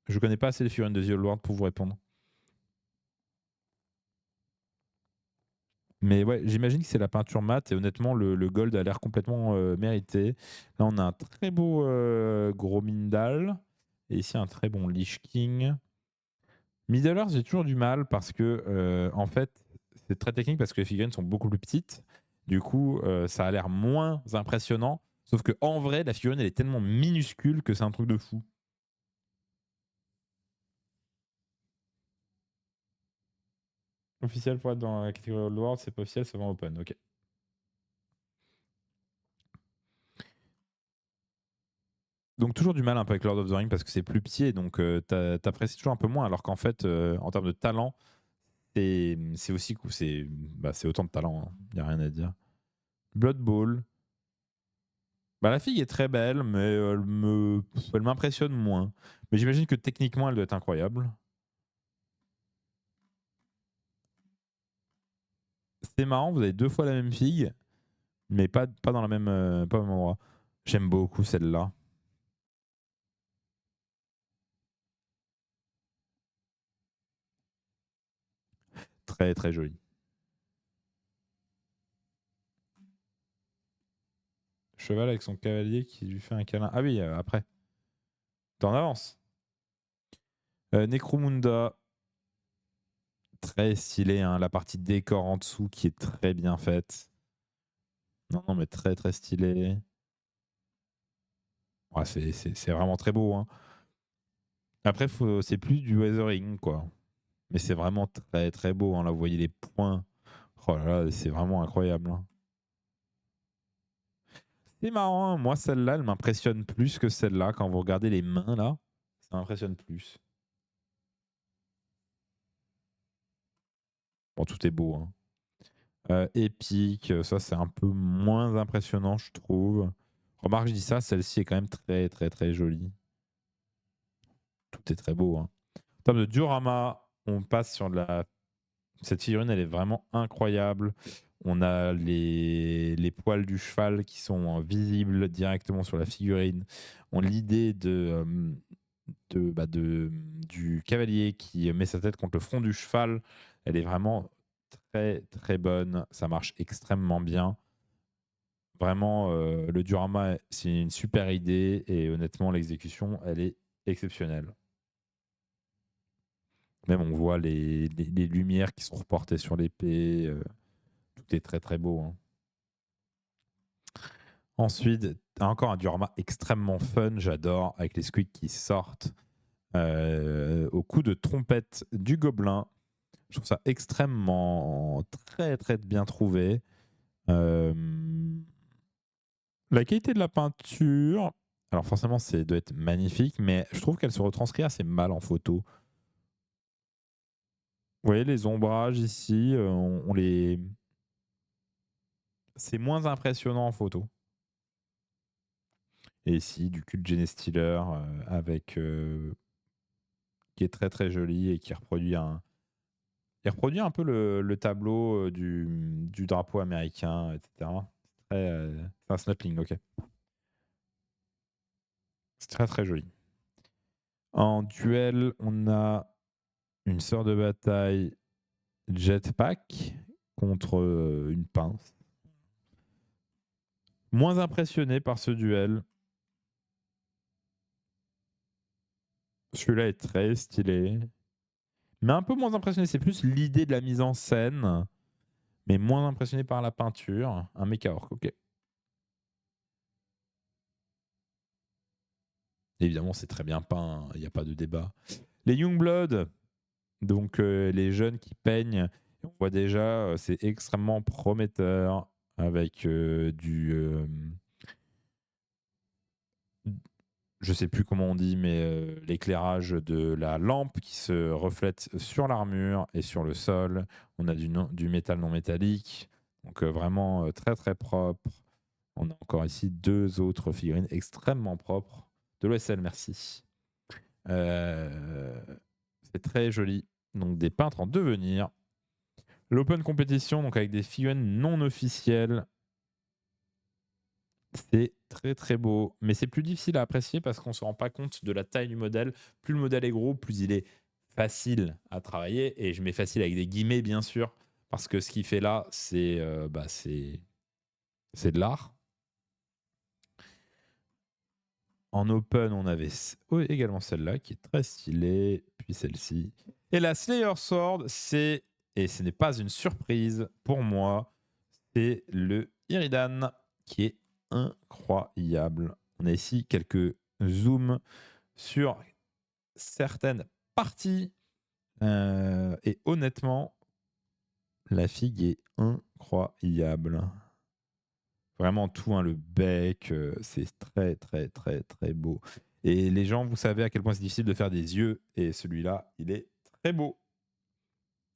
Je connais pas assez les figurines de The Old World pour vous répondre. Mais ouais, j'imagine que c'est la peinture mate et honnêtement, le gold a l'air complètement mérité. Là, on a un très beau gros Mindal et ici un très bon Lich King. Middle Earth, j'ai toujours du mal parce que, en fait, c'est très technique parce que les figurines sont beaucoup plus petites. Du coup, ça a l'air moins impressionnant. Sauf que en vrai, la figurine, elle est tellement minuscule que c'est un truc de fou. Officiel pour être dans la catégorie Old World, c'est pas officiel, c'est vraiment open. Ok. Donc toujours du mal un peu avec Lord of the Rings parce que c'est plus petit et donc t'apprécies toujours un peu moins alors qu'en fait, en termes de talent, c'est aussi c'est autant de talent, il n'y a rien à dire. Blood Bowl. Bah, la fille est très belle, mais elle m'impressionne moins. Mais j'imagine que techniquement, elle doit être incroyable. C'est marrant, vous avez deux fois la même fille, mais pas dans la même, pas au même endroit. J'aime beaucoup celle-là. Très très jolie. Cheval avec son cavalier qui lui fait un câlin. Ah oui, après. T'en avances. Necromunda, très stylé, hein, la partie décor en dessous qui est très bien faite. Non, non, mais très très stylé. Ouais, c'est vraiment très beau. Hein. Après, c'est plus du weathering, quoi. Mais c'est vraiment très très beau. Hein. Là, vous voyez les points. Oh là là, c'est vraiment incroyable. Hein. C'est marrant, hein. Moi, celle-là, elle m'impressionne plus que celle-là. Quand vous regardez les mains, là, ça m'impressionne plus. Bon, tout est beau. Hein. Épique, ça, c'est un peu moins impressionnant, je trouve. Remarque, je dis ça, celle-ci est quand même très très très jolie. Tout est très beau. Hein. En termes de diorama, on passe sur la. Cette figurine, elle est vraiment incroyable. On a les poils du cheval qui sont visibles directement sur la figurine. On a l'idée du cavalier qui met sa tête contre le front du cheval. Elle est vraiment très très bonne. Ça marche extrêmement bien. Vraiment, le diorama, c'est une super idée et honnêtement, l'exécution, elle est exceptionnelle. Même on voit les lumières qui sont reportées sur l'épée. Tout est très très beau. Hein. Ensuite, encore un diorama extrêmement fun, j'adore, avec les squids qui sortent au coup de trompette du gobelin. Je trouve ça extrêmement très très bien trouvé. Euh, la qualité de la peinture, alors forcément, c'est doit être magnifique, mais je trouve qu'elle se retranscrit assez mal en photo. Vous voyez les ombrages ici, on les, c'est moins impressionnant en photo. Et ici, du cul de Gene Stiller avec qui est très très joli et qui reproduit un peu le tableau du drapeau américain, etc. C'est un snapling, ok. C'est très très joli. En duel, on a une sœur de bataille jetpack contre une pince. Moins impressionné par ce duel. Celui-là est très stylé. Mais un peu moins impressionné, c'est plus l'idée de la mise en scène, mais moins impressionné par la peinture. Un mecha orc, ok. Évidemment, c'est très bien peint, il n'y a pas de débat. Les Youngblood, donc les jeunes qui peignent, on voit déjà, c'est extrêmement prometteur avec je sais plus comment on dit, mais l'éclairage de la lampe qui se reflète sur l'armure et sur le sol. On a du métal non métallique, donc vraiment très très propre. On a encore ici deux autres figurines extrêmement propres. De l'OSL, merci. C'est très joli. Donc des peintres en devenir. L'Open Competition, donc avec des figurines non officielles, c'est très très beau. Mais c'est plus difficile à apprécier parce qu'on ne se rend pas compte de la taille du modèle. Plus le modèle est gros, plus il est facile à travailler. Et je mets facile avec des guillemets, bien sûr, parce que ce qu'il fait là, c'est de l'art. En Open, on avait également celle-là qui est très stylée, puis celle-ci. Et la Slayer Sword, et ce n'est pas une surprise pour moi, c'est le Iridan qui est incroyable. On a ici quelques zooms sur certaines parties et honnêtement, la figue est incroyable. Vraiment tout, hein, le bec, c'est très très très très beau. Et les gens, vous savez à quel point c'est difficile de faire des yeux, et celui-là, il est très beau.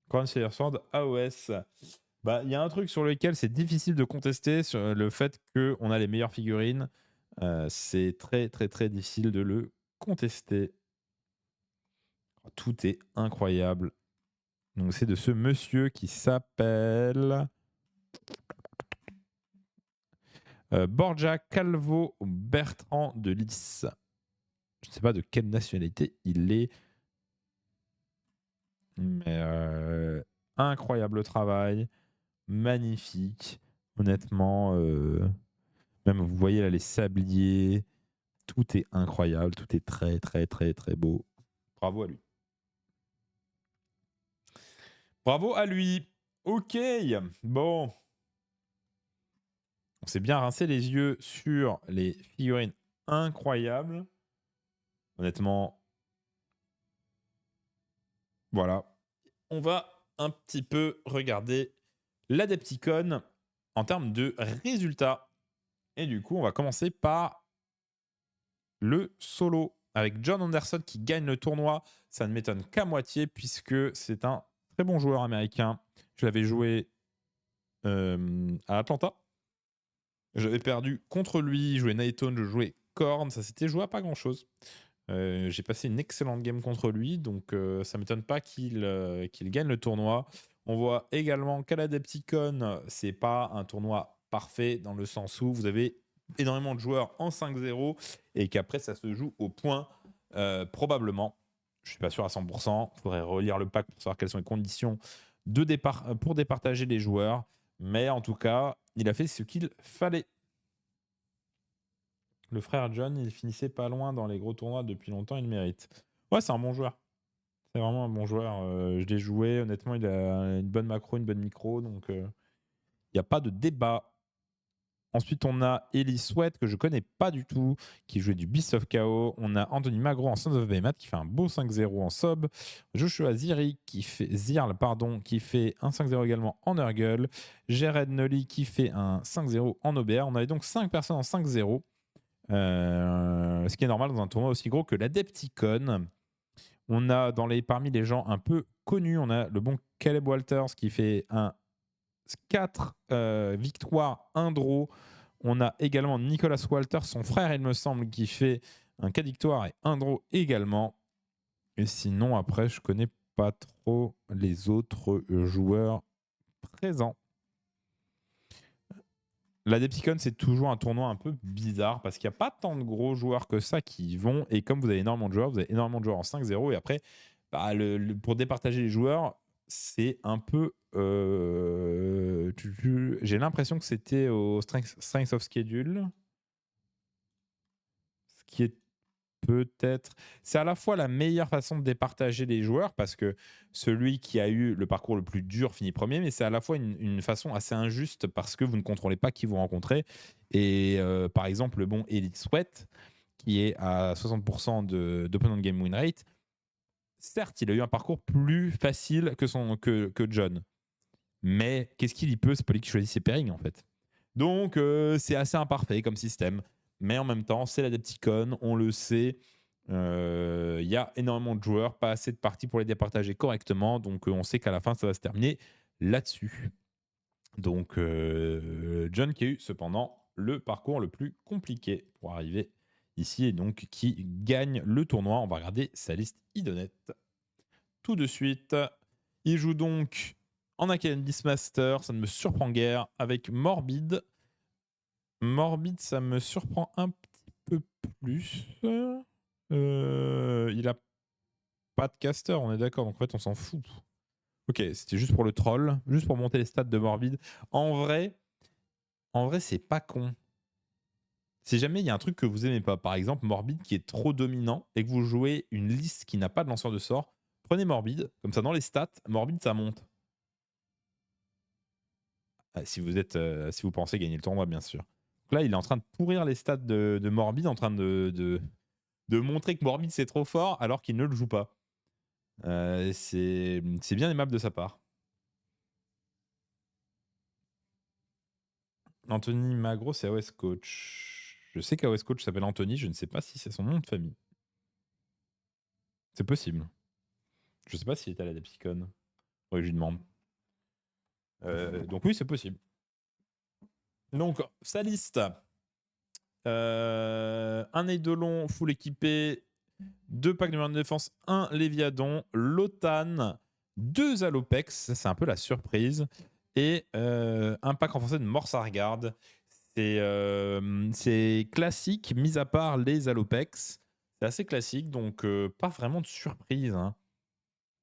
Crown Slayer Sword AOS. Bah, il y a un truc sur lequel c'est difficile de contester, sur le fait qu'on a les meilleures figurines. C'est très très très difficile de le contester. Tout est incroyable. Donc c'est de ce monsieur qui s'appelle Borja Calvo Bertrand de Lys. Je ne sais pas de quelle nationalité il est, mais incroyable travail, magnifique, honnêtement. Même vous voyez là les sabliers, tout est incroyable, tout est très très très très beau. Bravo à lui. Bravo à lui. Ok, bon. On s'est bien rincé les yeux sur les figurines incroyables. Honnêtement, voilà. On va un petit peu regarder l'Adepticon en termes de résultats. Et du coup, on va commencer par le solo avec John Anderson qui gagne le tournoi. Ça ne m'étonne qu'à moitié puisque c'est un très bon joueur américain. Je l'avais joué à Atlanta. J'avais perdu contre lui. Je jouais Nightone, je jouais Korn. Ça s'était joué à pas grand-chose. J'ai passé une excellente game contre lui, donc ça ne m'étonne pas qu'il gagne le tournoi. On voit également qu'à l'Adepticon, c'est pas un tournoi parfait dans le sens où vous avez énormément de joueurs en 5-0 et qu'après ça se joue au point probablement. Je suis pas sûr à 100%. Il faudrait relire le pack pour savoir quelles sont les conditions de départ pour départager les joueurs. Mais en tout cas, il a fait ce qu'il fallait. Le frère John, il finissait pas loin dans les gros tournois depuis longtemps, il le mérite. Ouais, c'est un bon joueur. C'est vraiment un bon joueur. Je l'ai joué, honnêtement, il a une bonne macro, une bonne micro, donc il n'y a pas de débat. Ensuite, on a Ellie Sweat, que je connais pas du tout, qui jouait du Beast of Chaos. On a Anthony Magro en Sons of Behemoth, qui fait un beau 5-0 en sub. Joshua Zirl, qui fait un 5-0 également en Nurgle. Jared Nolly, qui fait un 5-0 en OBR. On avait donc 5 personnes en 5-0. Ce qui est normal dans un tournoi aussi gros que l'Adepticon. On a parmi les gens un peu connus, on a le bon Caleb Walters qui fait un 4 victoires, 1 draw. On a également Nicolas Walters, son frère, il me semble, qui fait un 4 victoires et 1 draw également. Et sinon, après, je connais pas trop les autres joueurs présents. L'Adepticon, c'est toujours un tournoi un peu bizarre parce qu'il n'y a pas tant de gros joueurs que ça qui y vont. Et comme vous avez énormément de joueurs, vous avez énormément de joueurs en 5-0. Et après, bah, pour départager les joueurs, c'est un peu. J'ai l'impression que c'était au Strength of Schedule. Ce qui est peut-être. C'est à la fois la meilleure façon de départager les joueurs parce que celui qui a eu le parcours le plus dur finit premier, mais c'est à la fois une façon assez injuste parce que vous ne contrôlez pas qui vous rencontrez. Et par exemple, le bon Elite Sweat, qui est à 60% d'opponent game win rate, certes, il a eu un parcours plus facile que John. Mais qu'est-ce qu'il y peut? C'est pas lui qui choisit ses pairings en fait. Donc c'est assez imparfait comme système. Mais en même temps, c'est l'Adepticon, on le sait. Il y a énormément de joueurs, pas assez de parties pour les départager correctement. Donc on sait qu'à la fin, ça va se terminer là-dessus. Donc John qui a eu cependant le parcours le plus compliqué pour arriver ici et donc qui gagne le tournoi. On va regarder sa liste idonette tout de suite. Il joue donc En Academy Beastmaster, ça ne me surprend guère. Avec Morbid, ça me surprend un petit peu plus. Il a pas de caster, on est d'accord. Donc en fait, on s'en fout. Ok, c'était juste pour le troll, juste pour monter les stats de Morbid. En vrai, c'est pas con. Si jamais il y a un truc que vous aimez pas, par exemple Morbid qui est trop dominant et que vous jouez une liste qui n'a pas de lanceur de sort, prenez Morbid, comme ça dans les stats, Morbid ça monte. Si vous pensez gagner le tournoi, bien sûr. Donc là, il est en train de pourrir les stats de Morbid, en train de montrer que Morbid c'est trop fort alors qu'il ne le joue pas. C'est bien aimable de sa part. Anthony Magro, c'est AOS Coach. Je sais qu'AOS Coach s'appelle Anthony, je ne sais pas si c'est son nom de famille. C'est possible. Je ne sais pas s'il est à la Depsicon. Ouais, je lui demande. Donc oui, c'est possible. Donc, sa liste. Un Eidolon full équipé, 2 packs de moyenne de défense, 1 Léviadon, Lotan, 2 Alopex, c'est un peu la surprise, et un pack renforcé de Morsargard. C'est classique, mis à part les Alopex. C'est assez classique, donc pas vraiment de surprise. Hein.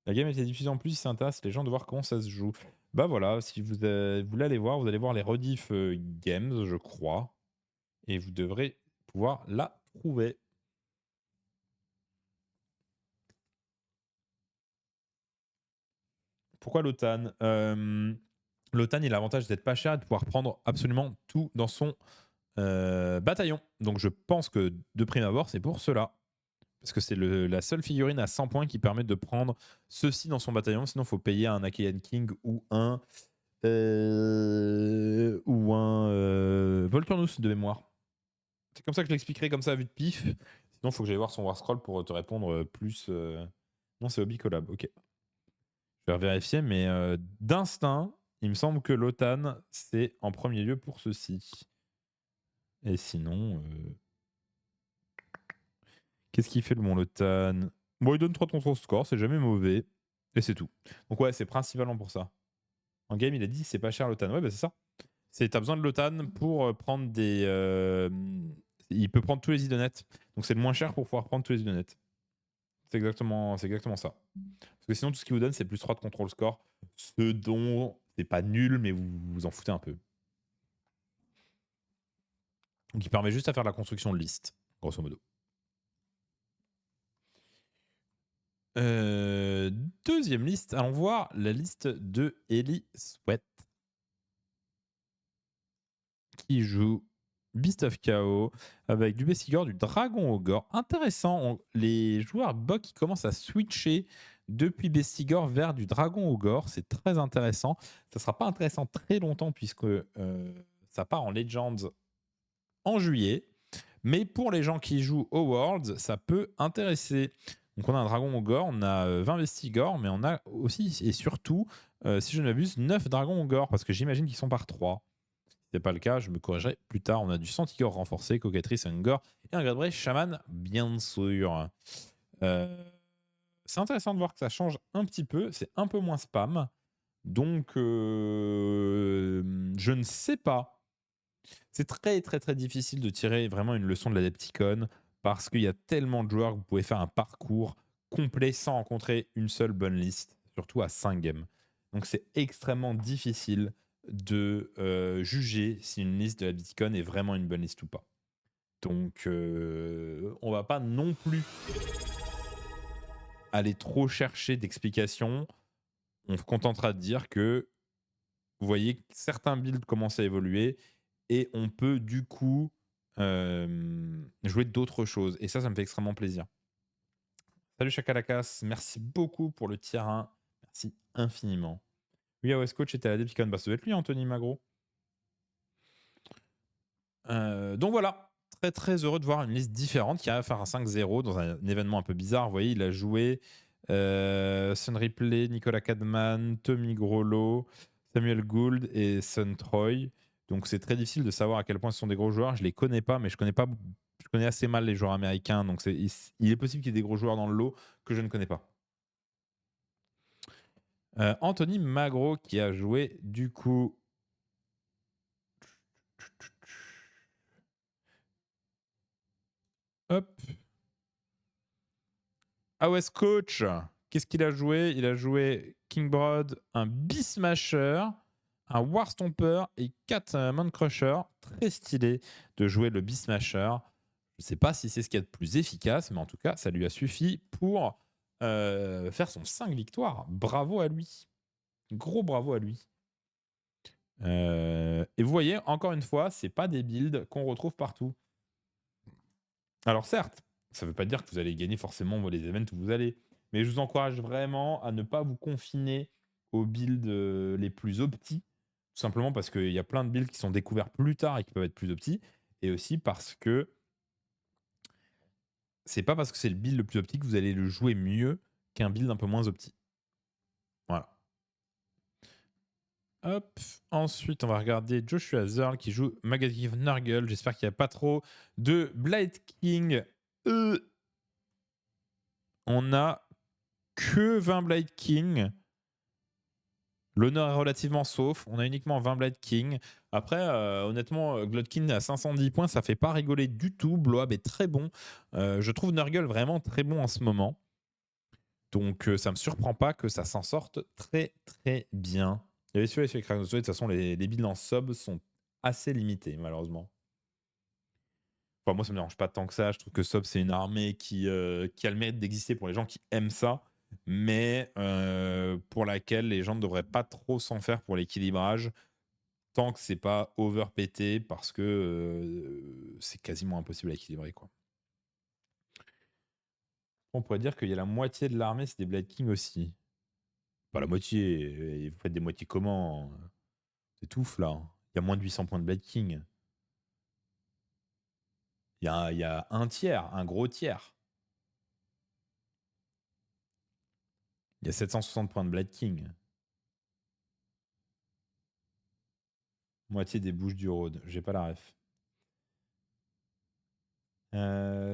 La game a été diffusée en plus, ça intéresse les gens de voir comment ça se joue. Bah voilà, si vous voulez aller voir, vous allez voir les rediff games, je crois. Et vous devrez pouvoir la trouver. Pourquoi l'OTAN L'OTAN, il a l'avantage d'être pas cher et de pouvoir prendre absolument tout dans son bataillon. Donc je pense que de prime abord, c'est pour cela. Parce que c'est la seule figurine à 100 points qui permet de prendre ceci dans son bataillon. Sinon, il faut payer un Achaean King ou un Volturnus de mémoire. C'est comme ça que je l'expliquerai comme ça à vue de pif. Sinon, il faut que j'aille voir son War Scroll pour te répondre plus. Non, c'est Hobby Collab, ok. Je vais vérifier, mais d'instinct, il me semble que l'OTAN, c'est en premier lieu pour ceci. Et sinon, qu'est-ce qu'il fait le bon l'OTAN? Bon, il donne 3 contre son score, c'est jamais mauvais. Et c'est tout. Donc ouais, c'est principalement pour ça. En game, il a dit c'est pas cher l'OTAN. Ouais, bah c'est ça. T'as besoin de l'OTAN pour prendre des... il peut prendre tous les idonettes. Donc c'est le moins cher pour pouvoir prendre tous les idonettes. C'est exactement ça. Parce que sinon, tout ce qu'il vous donne, c'est plus 3 de control score. Ce dont c'est pas nul, mais vous vous en foutez un peu. Donc il permet juste à faire la construction de liste, grosso modo. Deuxième liste, allons voir la liste de Ellie Sweat qui joue Beast of Chaos avec du Bestigor, du Dragon Ogre. Intéressant, les joueurs bug qui commencent à switcher depuis Bestigor vers du Dragon Ogre. C'est très intéressant. Ça ne sera pas intéressant très longtemps puisque ça part en Legends en juillet. Mais pour les gens qui jouent au Worlds, ça peut intéresser. Donc on a un Dragon Ogre, on a 20 Vestigor, mais on a aussi et surtout, si je ne m'abuse, 9 Dragons Ogre, parce que j'imagine qu'ils sont par 3. Si ce n'est pas le cas, je me corrigerai plus tard. On a du Centigore renforcé, Coquetterie, Hunger, et un Gadbray Shaman, bien sûr. C'est intéressant de voir que ça change un petit peu, c'est un peu moins spam. Donc je ne sais pas. C'est très très très difficile de tirer vraiment une leçon de l'Adepticon parce qu'il y a tellement de joueurs que vous pouvez faire un parcours complet sans rencontrer une seule bonne liste, surtout à 5 games. Donc c'est extrêmement difficile de juger si une liste de l'Adepticon est vraiment une bonne liste ou pas. Donc on va pas non plus aller trop chercher d'explications. On se contentera de dire que vous voyez que certains builds commencent à évoluer et on peut du coup jouer d'autres choses. Et ça me fait extrêmement plaisir. Salut Chakalakas, merci beaucoup pour le tier 1. Merci infiniment. Oui, AOS Coach était à la Depicon. Bah, ça doit être lui, Anthony Magro. Donc voilà, très très heureux de voir une liste différente qui a à faire un 5-0 dans un événement un peu bizarre. Vous voyez, il a joué Sun Ripley, Nicolas Cadman, Tommy Grollo, Samuel Gould et Sun Troy. Donc c'est très difficile de savoir à quel point ce sont des gros joueurs. Je les connais pas, mais je connais assez mal les joueurs américains. Donc il est possible qu'il y ait des gros joueurs dans le lot que je ne connais pas. Anthony Magro qui a joué du coup. Hop. AOS Coach. Qu'est-ce qu'il a joué? Il a joué King Broad, un Beastmasher, un Warstomper et 4 Mancrusher. Très stylé de jouer le Beastmasher. Je ne sais pas si c'est ce qu'il y a de plus efficace, mais en tout cas, ça lui a suffi pour faire son 5 victoires. Bravo à lui. Gros bravo à lui. Et vous voyez, encore une fois, c'est pas des builds qu'on retrouve partout. Alors certes, ça ne veut pas dire que vous allez gagner forcément les events où vous allez, mais je vous encourage vraiment à ne pas vous confiner aux builds les plus optis, tout simplement parce qu'il y a plein de builds qui sont découverts plus tard et qui peuvent être plus optis, et aussi parce que c'est pas parce que c'est le build le plus opti que vous allez le jouer mieux qu'un build un peu moins opti. Voilà. Hop. Ensuite, on va regarder Joshua Zerl qui joue Magazine of Nurgle. J'espère qu'il n'y a pas trop de Blight King. On a que 20 Blight King. L'honneur est relativement sauf. On a uniquement 20 Blight King. Après, honnêtement, Glotkin à 510 points, ça fait pas rigoler du tout. Bloab est très bon. Je trouve Nurgle vraiment très bon en ce moment. Donc, ça me surprend pas que ça s'en sorte très, très bien. Il y avait celui-là, celui de toute façon, les builds en sub sont assez limités, malheureusement. Enfin, moi, ça me dérange pas tant que ça. Je trouve que sub, c'est une armée qui a le mérite d'exister pour les gens qui aiment ça, mais pour laquelle les gens ne devraient pas trop s'en faire pour l'équilibrage, tant que c'est pas overpété, parce que c'est quasiment impossible à équilibrer, quoi. On pourrait dire qu'il y a la moitié de l'armée, c'est des Blade King aussi. Pas la moitié. Vous faites des moitiés comment? C'est tout, là. Il y a moins de 800 points de Blade King. Il y a un tiers, un gros tiers. Il y a 760 points de Blade King. Moitié des Bouches-du-Rhône. J'ai pas la ref.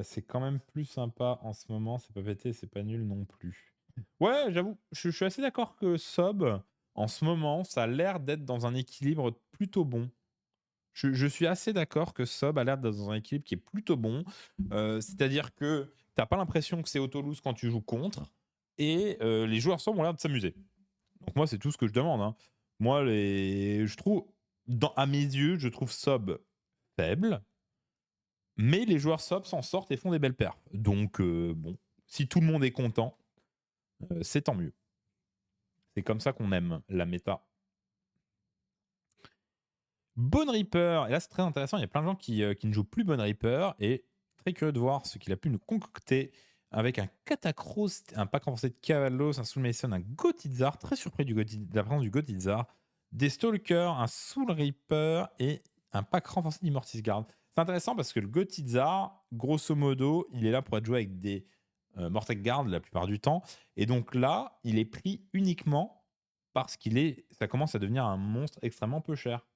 C'est quand même plus sympa en ce moment. C'est pas pété, c'est pas nul non plus. Ouais, j'avoue, je suis assez d'accord que Sob, en ce moment, ça a l'air d'être dans un équilibre plutôt bon. Je suis assez d'accord que Sob a l'air d'être dans un équilibre qui est plutôt bon. C'est-à-dire que t'as pas l'impression que c'est auto-lose quand tu joues contre. Et les joueurs Sob ont l'air de s'amuser. Donc moi, c'est tout ce que je demande, hein. Moi, je trouve, à mes yeux, je trouve Sob faible. Mais les joueurs Sob s'en sortent et font des belles perfs. Donc, bon, si tout le monde est content, c'est tant mieux. C'est comme ça qu'on aime la méta. Bone Reaper, et là c'est très intéressant, il y a plein de gens qui ne jouent plus Bone Reaper, et très curieux de voir ce qu'il a pu nous concocter avec un Catacross, un pack renforcé de Cavalos, un Soul Mason, un Gothizzar, très surpris de la présence du Gothizzar, des Stalkers, un Soul Reaper et un pack renforcé d'Immortis Guard. C'est intéressant parce que le Gothizzar, grosso modo, il est là pour être joué avec des Mortec Guard la plupart du temps, et donc là, il est pris uniquement parce ça commence à devenir un monstre extrêmement peu cher.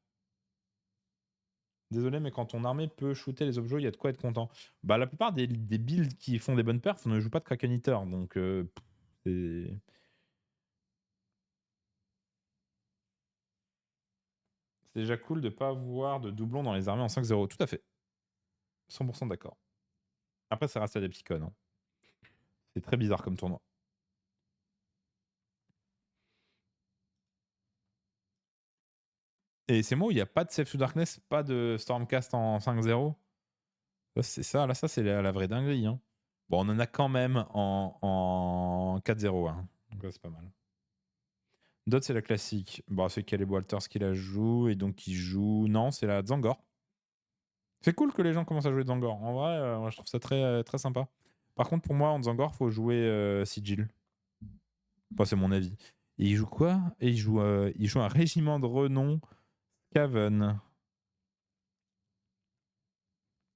Désolé, mais quand ton armée peut shooter les objets, il y a de quoi être content. Bah, la plupart des builds qui font des bonnes perfs ne jouent pas de Kraken Eater, donc c'est déjà cool de ne pas avoir de doublons dans les armées en 5-0. Tout à fait. 100% d'accord. Après, ça reste Adepticon, hein. C'est très bizarre comme tournoi. Et c'est moi où il n'y a pas de Save to Darkness, pas de Stormcast en 5-0. C'est ça, là, ça, c'est la vraie dinguerie, hein. Bon, on en a quand même en 4-0, hein. Donc là, c'est pas mal. Dot, c'est la classique. Bon, c'est Caleb Walters qui la joue, et donc il joue. Non, c'est la Zangor. C'est cool que les gens commencent à jouer Zangor. En vrai, moi, je trouve ça très, très sympa. Par contre, pour moi, en Zangor, faut jouer Sigil. Enfin, c'est mon avis. Et il joue quoi? Et il joue un régiment de renom, Caven.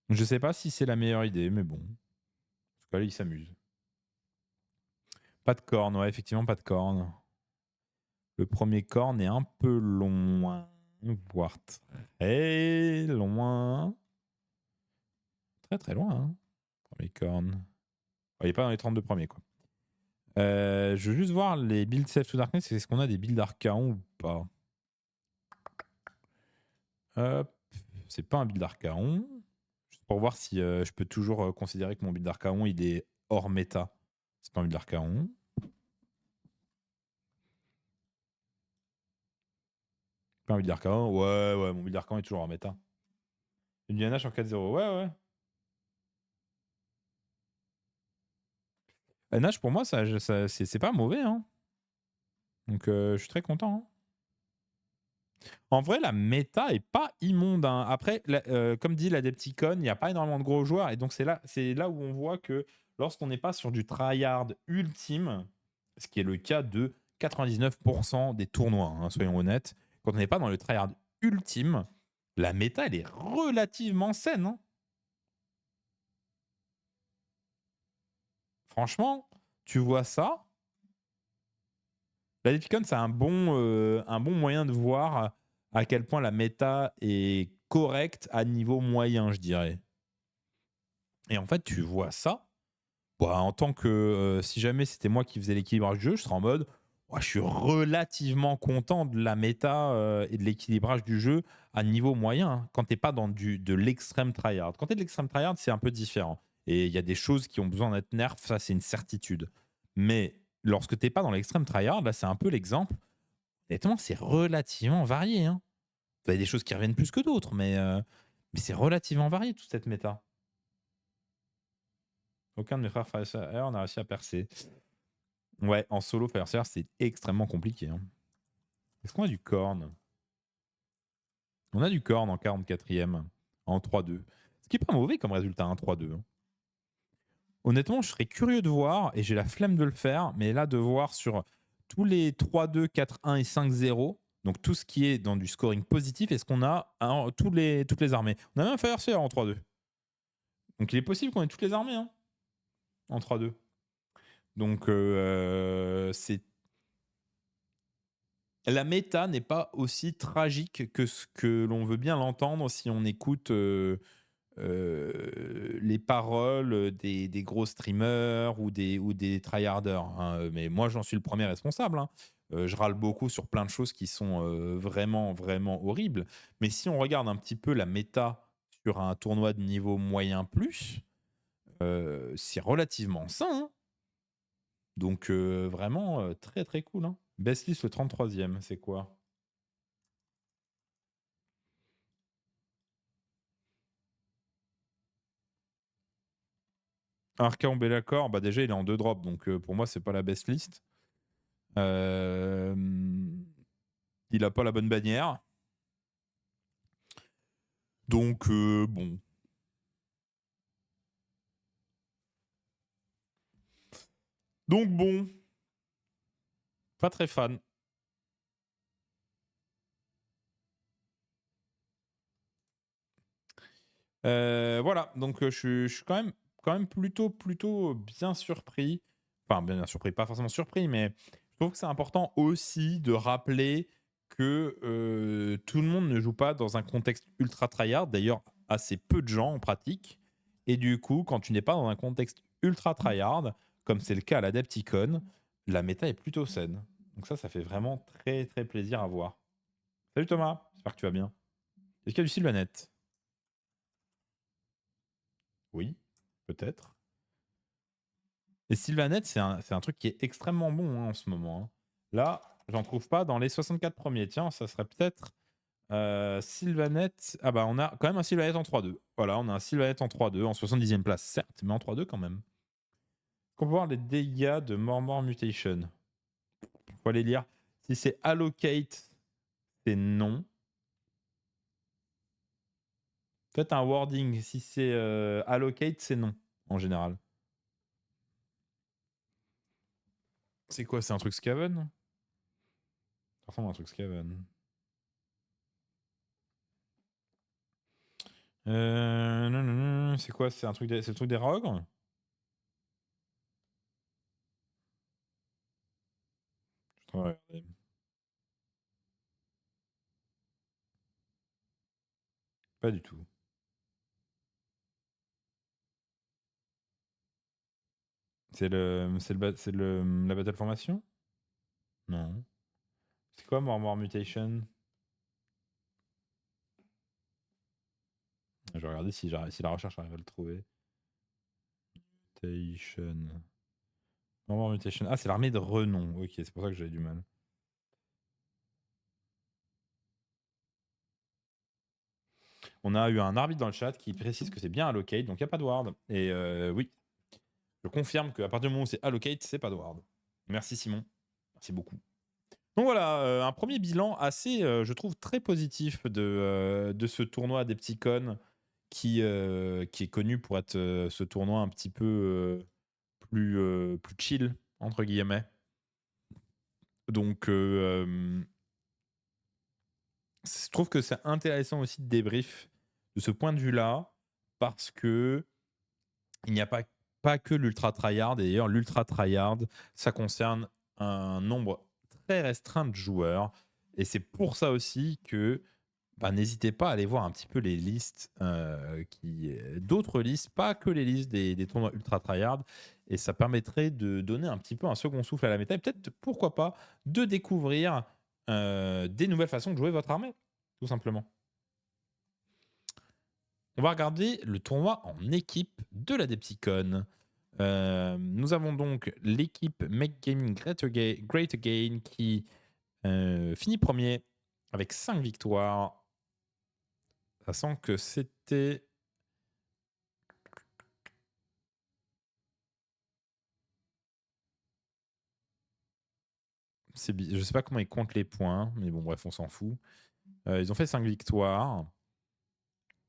Je sais pas si c'est la meilleure idée, mais bon. En tout cas, il s'amuse. Pas de corne, ouais, effectivement, pas de corne. Le premier corne est un peu loin, voire très loin. Très très loin, hein. Premier corne. Il n'est pas dans les 32 premiers, quoi. Je veux juste voir les builds Save to Darkness, est-ce qu'on a des builds Archaon ou pas? Hop, c'est pas un build Archaon. Juste pour voir si je peux toujours considérer que mon build Archaon il est hors méta. C'est pas un build Archaon. Pas un build Archaon. Ouais, ouais, mon build Archaon est toujours hors méta. Une NH en 4-0. Ouais, ouais. NH pour moi, c'est pas mauvais. Hein. Donc je suis très content. Hein. En vrai, la méta est pas immonde. Hein. Après, comme dit l'Adepticon, il n'y a pas énormément de gros joueurs. Et donc, c'est là où on voit que lorsqu'on n'est pas sur du tryhard ultime, ce qui est le cas de 99% des tournois, hein, soyons honnêtes, quand on n'est pas dans le tryhard ultime, la méta, elle est relativement saine. Hein. Franchement, tu vois ça. L'Adepticon, c'est un bon moyen de voir à quel point la méta est correcte à niveau moyen, je dirais. Et en fait, tu vois ça, bah, en tant que si jamais c'était moi qui faisais l'équilibrage du jeu, je serais en mode ouais, je suis relativement content de la méta et de l'équilibrage du jeu à niveau moyen, hein, quand t'es pas dans de l'extrême tryhard. Quand t'es de l'extrême tryhard, c'est un peu différent. Et il y a des choses qui ont besoin d'être nerfs, ça c'est une certitude. Mais lorsque t'es pas dans l'extrême tryhard, là c'est un peu l'exemple, honnêtement c'est relativement varié. Hein. Il y a des choses qui reviennent plus que d'autres, mais c'est relativement varié toute cette méta. Aucun de mes frères Fire n'a réussi à percer. Ouais, en solo percer, c'est extrêmement compliqué. Hein. Est-ce qu'on a du corn? On a du corn en 44e, en 3-2. Ce qui est pas mauvais comme résultat, hein, 3-2. Hein. Honnêtement, je serais curieux de voir, et j'ai la flemme de le faire, mais là, de voir sur tous les 3-2, 4-1 et 5-0, donc tout ce qui est dans du scoring positif, est-ce qu'on a toutes les armées? On a même un Fireseer en 3-2. Donc il est possible qu'on ait toutes les armées hein, en 3-2. Donc c'est la méta n'est pas aussi tragique que ce que l'on veut bien l'entendre si on écoute les paroles des gros streamers ou des tryharders. Hein. Mais moi, j'en suis le premier responsable. Hein. Je râle beaucoup sur plein de choses qui sont vraiment, vraiment horribles. Mais si on regarde un petit peu la méta sur un tournoi de niveau moyen plus, c'est relativement sain. Hein. Donc vraiment très très cool. Hein. Best list le 33e, c'est quoi? Archaon Bellacor, bah déjà il est en 2 drops, donc pour moi c'est pas la best list. Euh, il a pas la bonne bannière. Donc bon. Donc bon, pas très fan. Voilà, donc je suis quand même plutôt bien surpris. Enfin, bien surpris, pas forcément surpris, mais je trouve que c'est important aussi de rappeler que tout le monde ne joue pas dans un contexte ultra tryhard. D'ailleurs, assez peu de gens en pratique. Et du coup, quand tu n'es pas dans un contexte ultra tryhard, comme c'est le cas à l'Adepticon, la méta est plutôt saine. Donc ça fait vraiment très très plaisir à voir. Salut Thomas, j'espère que tu vas bien. Est-ce qu'il y a du Sylvanette? Oui, peut-être. Et Sylvanette, c'est un truc qui est extrêmement bon hein, en ce moment. Hein. Là, j'en trouve pas dans les 64 premiers. Tiens, ça serait peut-être Sylvanette. Ah bah, on a quand même un Sylvanette en 3-2. Voilà, on a un Sylvanette en 3-2, en 70e place, certes, mais en 3-2 quand même. On peut voir les dégâts de Mormor Mutation. Faut aller lire. Si c'est Allocate, c'est non. Faites un wording. Si c'est Allocate, c'est non, en général. C'est quoi? C'est un truc Scaven? Ça ressemble à un truc Scaven. Non, non, non, c'est quoi? C'est le truc des rogues? Je vais regarder. Pas du tout. la Battle Formation? Non. C'est quoi Murmur Mutation? Je vais regarder si la recherche arrive à le trouver. Mutation. Murmur Mutation. Ah, c'est l'armée de renom. Ok, c'est pour ça que j'avais du mal. On a eu un arbitre dans le chat qui précise que c'est bien allocate, donc il n'y a pas de ward. Et oui, je confirme qu'à partir du moment où c'est allocate, c'est pas de ward. Merci Simon. Merci beaucoup. Donc voilà, un premier bilan assez, je trouve, très positif de ce tournoi des petits cons qui est connu pour être ce tournoi un petit peu plus chill, entre guillemets. Donc, je trouve que c'est intéressant aussi de débrief de ce point de vue-là, parce que il n'y a pas que l'ultra tryhard. Et d'ailleurs, l'ultra tryhard, ça concerne un nombre très restreint de joueurs. Et c'est pour ça aussi que n'hésitez pas à aller voir un petit peu les listes, d'autres listes, pas que les listes des tournois ultra tryhard. Et ça permettrait de donner un petit peu un second souffle à la méta. Et peut-être, pourquoi pas, de découvrir des nouvelles façons de jouer votre armée, tout simplement. On va regarder le tournoi en équipe de la Depticon. Nous avons donc l'équipe Make Gaming Great Again qui finit premier avec 5 victoires. Ça sent que c'était... Je sais pas comment ils comptent les points, mais bon, bref, on s'en fout. Ils ont fait 5 victoires.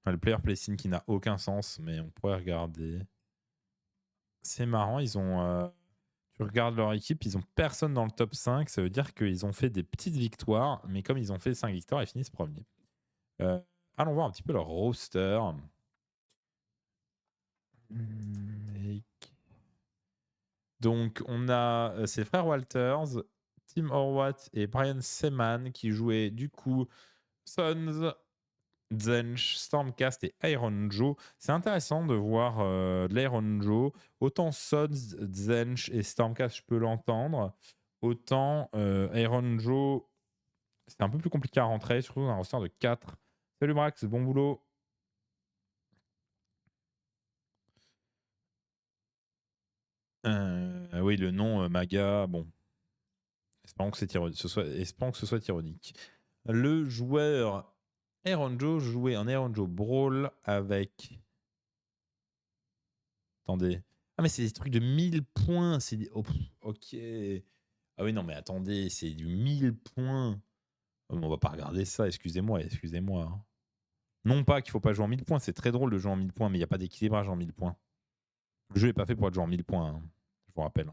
Le player placing qui n'a aucun sens, mais on pourrait regarder. C'est marrant, ils ont... tu regardes leur équipe, ils ont personne dans le top 5. Ça veut dire qu'ils ont fait des petites victoires, mais comme ils ont fait 5 victoires, ils finissent premier. Allons voir un petit peu leur roster. Donc, on a ses frères Walters, Tim Horwath et Brian Seaman qui jouaient du coup Sons, Zench, Stormcast et Iron Joe. C'est intéressant de voir de l'Iron Joe. Autant Sons, Zench et Stormcast, je peux l'entendre. Autant Iron Joe, c'est un peu plus compliqué à rentrer, surtout dans un roster de 4. Salut Brax, bon boulot. Oui, le nom Maga, bon. Espérons que ce soit ironique. Le joueur Aaron Joe jouait un Aaron Joe Brawl avec... Attendez. Ah mais c'est des trucs de 1000 points. C'est ok. Ah oui, non mais attendez, c'est du 1000 points. Oh, on va pas regarder ça, excusez-moi. Hein. Non pas qu'il faut pas jouer en 1000 points, c'est très drôle de jouer en 1000 points, mais il n'y a pas d'équilibrage en 1000 points. Le jeu n'est pas fait pour être joué en 1000 points, hein, je vous rappelle.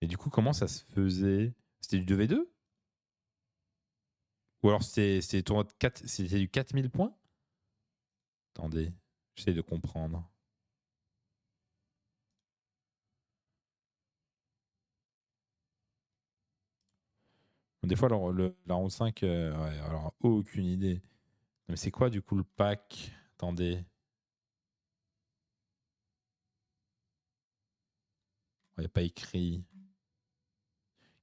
Et du coup, comment ça se faisait? C'était du 2v2? Ou alors c'était du 4000 points? Attendez, j'essaie de comprendre. Des fois, la round 5, ouais, alors aucune idée. Mais c'est quoi du coup le pack? Attendez. Il n'y a pas écrit.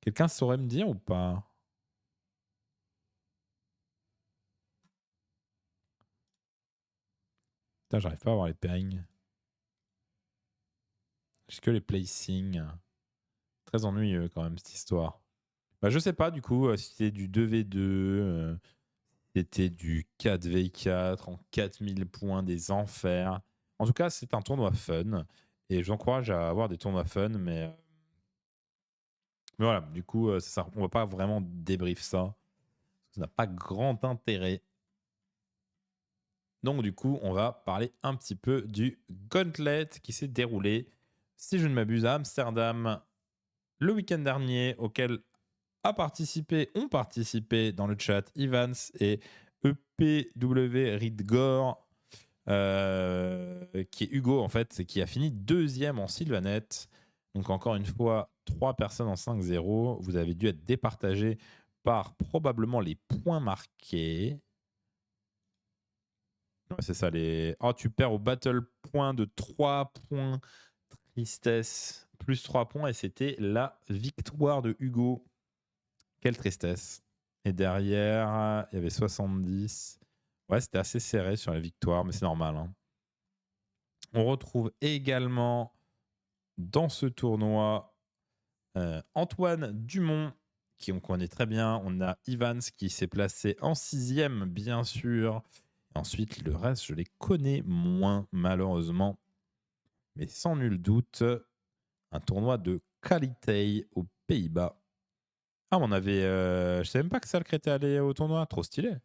Quelqu'un saurait me dire ou pas? Putain, j'arrive pas à voir les pairings. J'ai que les placings. Très ennuyeux quand même cette histoire. Bah, je sais pas du coup si c'était du 2v2, c'était du 4v4 en 4000 points des enfers. En tout cas, c'est un tournoi fun. Et j'encourage à avoir des tournois fun, mais voilà, du coup, ça, on va pas vraiment débrief ça. Ça n'a pas grand intérêt. Donc du coup, on va parler un petit peu du Gauntlet qui s'est déroulé, si je ne m'abuse, à Amsterdam le week-end dernier, auquel ont participé dans le chat Evans et EPW Ridgor, qui est Hugo en fait, qui a fini deuxième en Sylvanette. Donc encore une fois, 3 personnes en 5-0. Vous avez dû être départagé par probablement les points marqués. Ouais, c'est ça, les... Oh, tu perds au battle point de 3 points. Tristesse. Plus 3 points et c'était la victoire de Hugo. Quelle tristesse. Et derrière, il y avait 70. Ouais, c'était assez serré sur la victoire, mais c'est normal, hein. On retrouve également dans ce tournoi Antoine Dumont, qui on connaît très bien. On a Evans qui s'est placé en 6e, bien sûr. Ensuite, le reste, je les connais moins, malheureusement. Mais sans nul doute, un tournoi de qualité aux Pays-Bas. Ah, on avait. Je savais même pas que Salk était allé au tournoi. Trop stylé.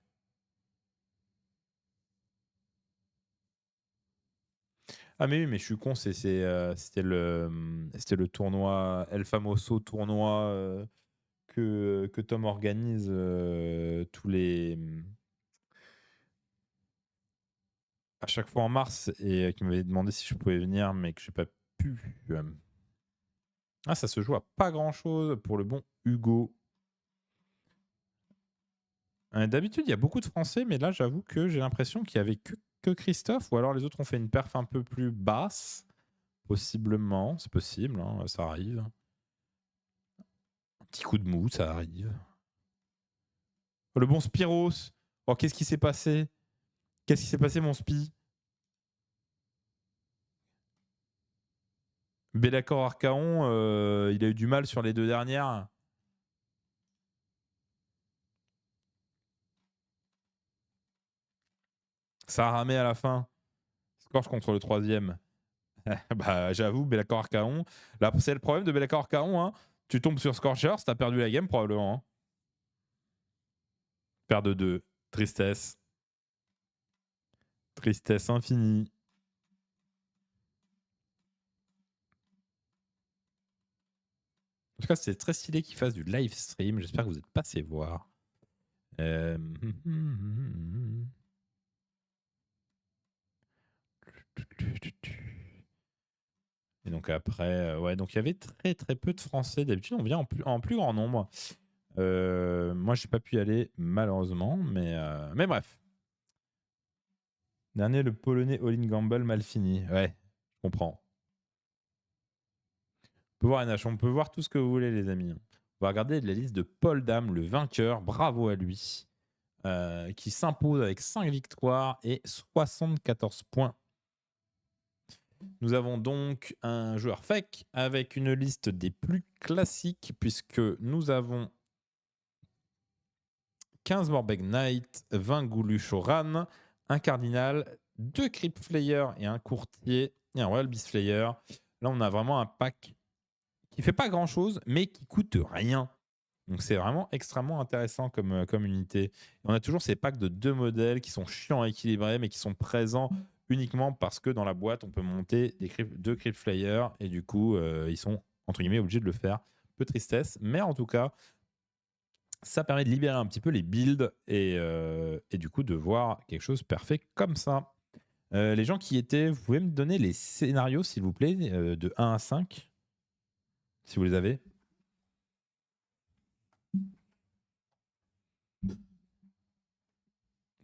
Ah, mais oui, mais je suis con. C'était le tournoi El Famoso tournoi que Tom organise tous les. À chaque fois en mars et qui m'avait demandé si je pouvais venir, mais que j'ai pas pu. Ah, ça se joue à pas grand chose pour le bon Hugo. D'habitude, il y a beaucoup de Français, mais là, j'avoue que j'ai l'impression qu'il y avait que Christophe, ou alors les autres ont fait une perf un peu plus basse. Possiblement, c'est possible, hein, ça arrive. Un petit coup de mou, ça arrive. Oh, le bon Spiros. Oh, qu'est-ce qui s'est passé? Qu'est-ce qui s'est passé, mon Spi? Bellacor Arcaon, il a eu du mal sur les 2 dernières. Ça a ramé à la fin. Scorch contre le 3e. Bah, j'avoue, Bellacor Arcaon. Là, c'est le problème de Bellacor Arcaon. Hein. Tu tombes sur Scorchers, t'as perdu la game probablement. Hein. Paire de 2. Tristesse. Tristesse infinie. En tout cas, c'est très stylé qu'ils fassent du live stream. J'espère que vous êtes passés voir. Euh... Et donc après, ouais, donc il y avait très très peu de Français. D'habitude, on vient en plus grand nombre. Moi, j'ai pas pu y aller malheureusement, mais bref. Dernier, le Polonais Olin Gamble mal fini. Ouais, je comprends. On peut voir NH, on peut voir tout ce que vous voulez, les amis. On va regarder la liste de Paul Dam, le vainqueur. Bravo à lui. Qui s'impose avec 5 victoires et 74 points. Nous avons donc un joueur fake avec une liste des plus classiques, puisque nous avons 15 Morbeg Knight, 20 Goulu Shoran, un Cardinal, 2 Crypt Flayer et un Courtier et un Royal Beast Slayer. Là, on a vraiment un pack qui fait pas grand chose, mais qui coûte rien. Donc c'est vraiment extrêmement intéressant comme unité. Et on a toujours ces packs de 2 modèles qui sont chiants à équilibrer, mais qui sont présents uniquement parce que dans la boîte, on peut monter 2 Crypt Flayer et du coup, ils sont entre guillemets obligés de le faire. Peu de tristesse, mais en tout cas, ça permet de libérer un petit peu les builds et du coup de voir quelque chose parfait comme ça. Les gens qui étaient, vous pouvez me donner les scénarios s'il vous plaît, de 1 à 5, si vous les avez.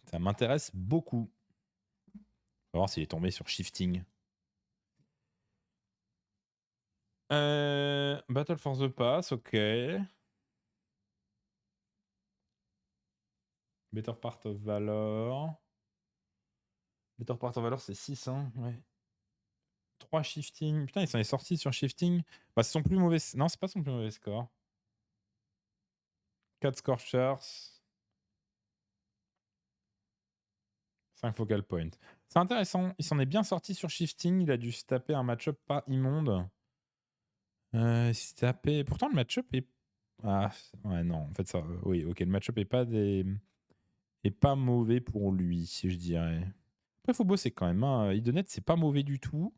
Ça m'intéresse beaucoup. On va voir s'il est tombé sur shifting. Battle for the Pass, ok. Better Part of Valor. Better Part of Valor, c'est 6, hein, ouais. 3 shifting. Putain, il s'en est sorti sur shifting. Bah, c'est son plus mauvais. Non, c'est pas son plus mauvais score. 4 Scorchers. 5 focal points. C'est intéressant. Il s'en est bien sorti sur shifting. Il a dû se taper un match-up pas immonde. Il s'est tapé. Pourtant, le match-up est. Ah, ouais, non. En fait, ça. Oui, ok. Le match-up est pas des. Est pas mauvais pour lui, si je dirais. Après, faut bosser quand même. Hein. Idonet, c'est pas mauvais du tout.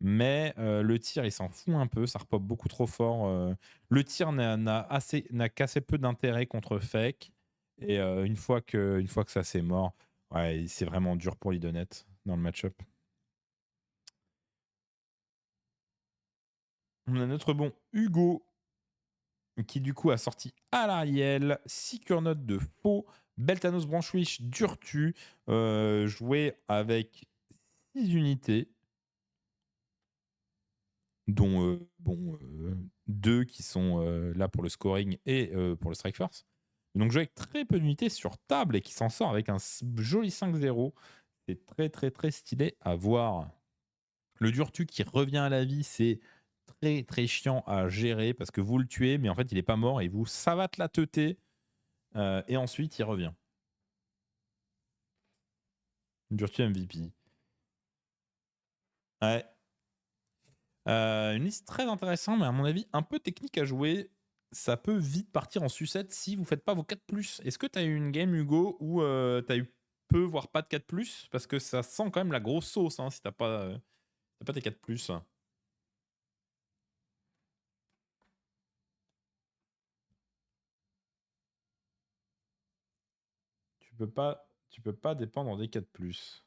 Mais le tir, il s'en fout un peu. Ça repop beaucoup trop fort. Le tir n'a qu'assez peu d'intérêt contre Fake. Et une fois que ça c'est mort, ouais, c'est vraiment dur pour l'Idonet dans le match-up. On a notre bon Hugo qui du coup a sorti à l'Ariel, Note de faux, Beltanos Branchwich Durtu, joué avec 6 unités. dont deux qui sont là pour le scoring et pour le strike force. Donc jouer avec très peu d'unités sur table et qui s'en sort avec un joli 5-0. C'est très très très stylé à voir. Le Durtu qui revient à la vie, c'est très très chiant à gérer parce que vous le tuez, mais en fait il est pas mort et vous savate la teuté et ensuite il revient. Durtu MVP. Ouais. Une liste très intéressante, mais à mon avis un peu technique à jouer. Ça peut vite partir en sucette si vous faites pas vos 4+. Est-ce que tu as eu une game, Hugo, où tu as eu peu, voire pas de 4+? Parce que ça sent quand même la grosse sauce hein, si t'as pas tes 4+. Tu peux pas dépendre des 4+.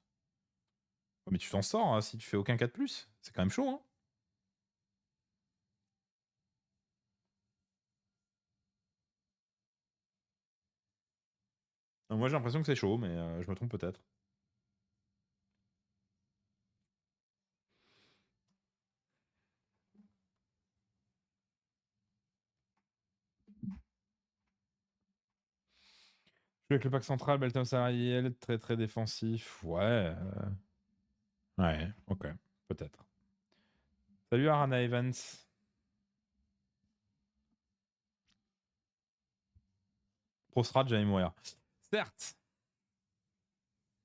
Mais tu t'en sors hein, si tu fais aucun 4+. C'est quand même chaud. Hein. Moi j'ai l'impression que c'est chaud, mais je me trompe peut-être. Je avec le pack central, Belton Sariel, très très défensif. Ouais. Ouais, ok. Peut-être. Salut Arana Evans. Prostrat, j'allais mourir. Certes.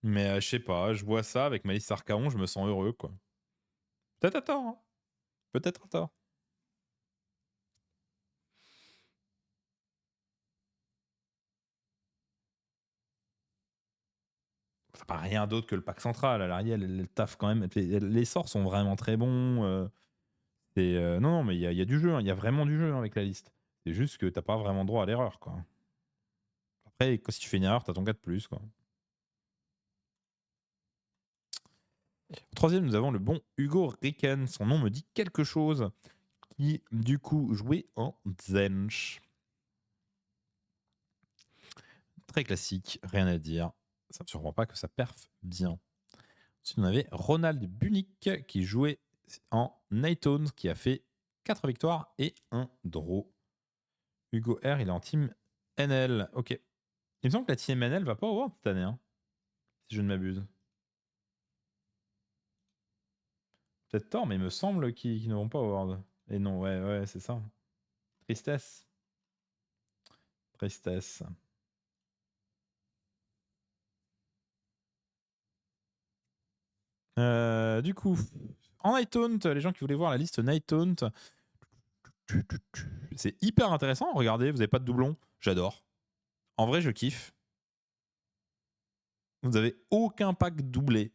Mais je sais pas, je vois ça avec Malice Archaon, je me sens heureux quoi. Peut-être à tort. Hein. Peut-être à tort. T'as pas rien d'autre que le pack central. À l'arrière, le taf quand même. Les sorts sont vraiment très bons. Non, non, mais il y a du jeu. Hein. Il y a vraiment du jeu hein, avec la liste. C'est juste que t'as pas vraiment droit à l'erreur quoi. Après, si tu fais une erreur, t'as ton 4+. Quoi. Troisième, nous avons le bon Hugo Ricken. Son nom me dit quelque chose. Qui, du coup, jouait en Zench. Très classique, rien à dire. Ça ne me surprend pas que ça perf bien. Ensuite, on avait Ronald Bunick qui jouait en Nighttones, qui a fait 4 victoires et un draw. Hugo R, il est en team NL. Ok. Il me semble que la team NL va pas au World cette année, hein, si je ne m'abuse. Peut-être tort, mais il me semble qu'ils ne vont pas au World. Et non, ouais, ouais, c'est ça. Tristesse. Tristesse. Du coup, en Night Taunt, les gens qui voulaient voir la liste Night Taunt, c'est hyper intéressant. Regardez, vous n'avez pas de doublon. J'adore. En vrai, je kiffe. Vous n'avez aucun pack doublé.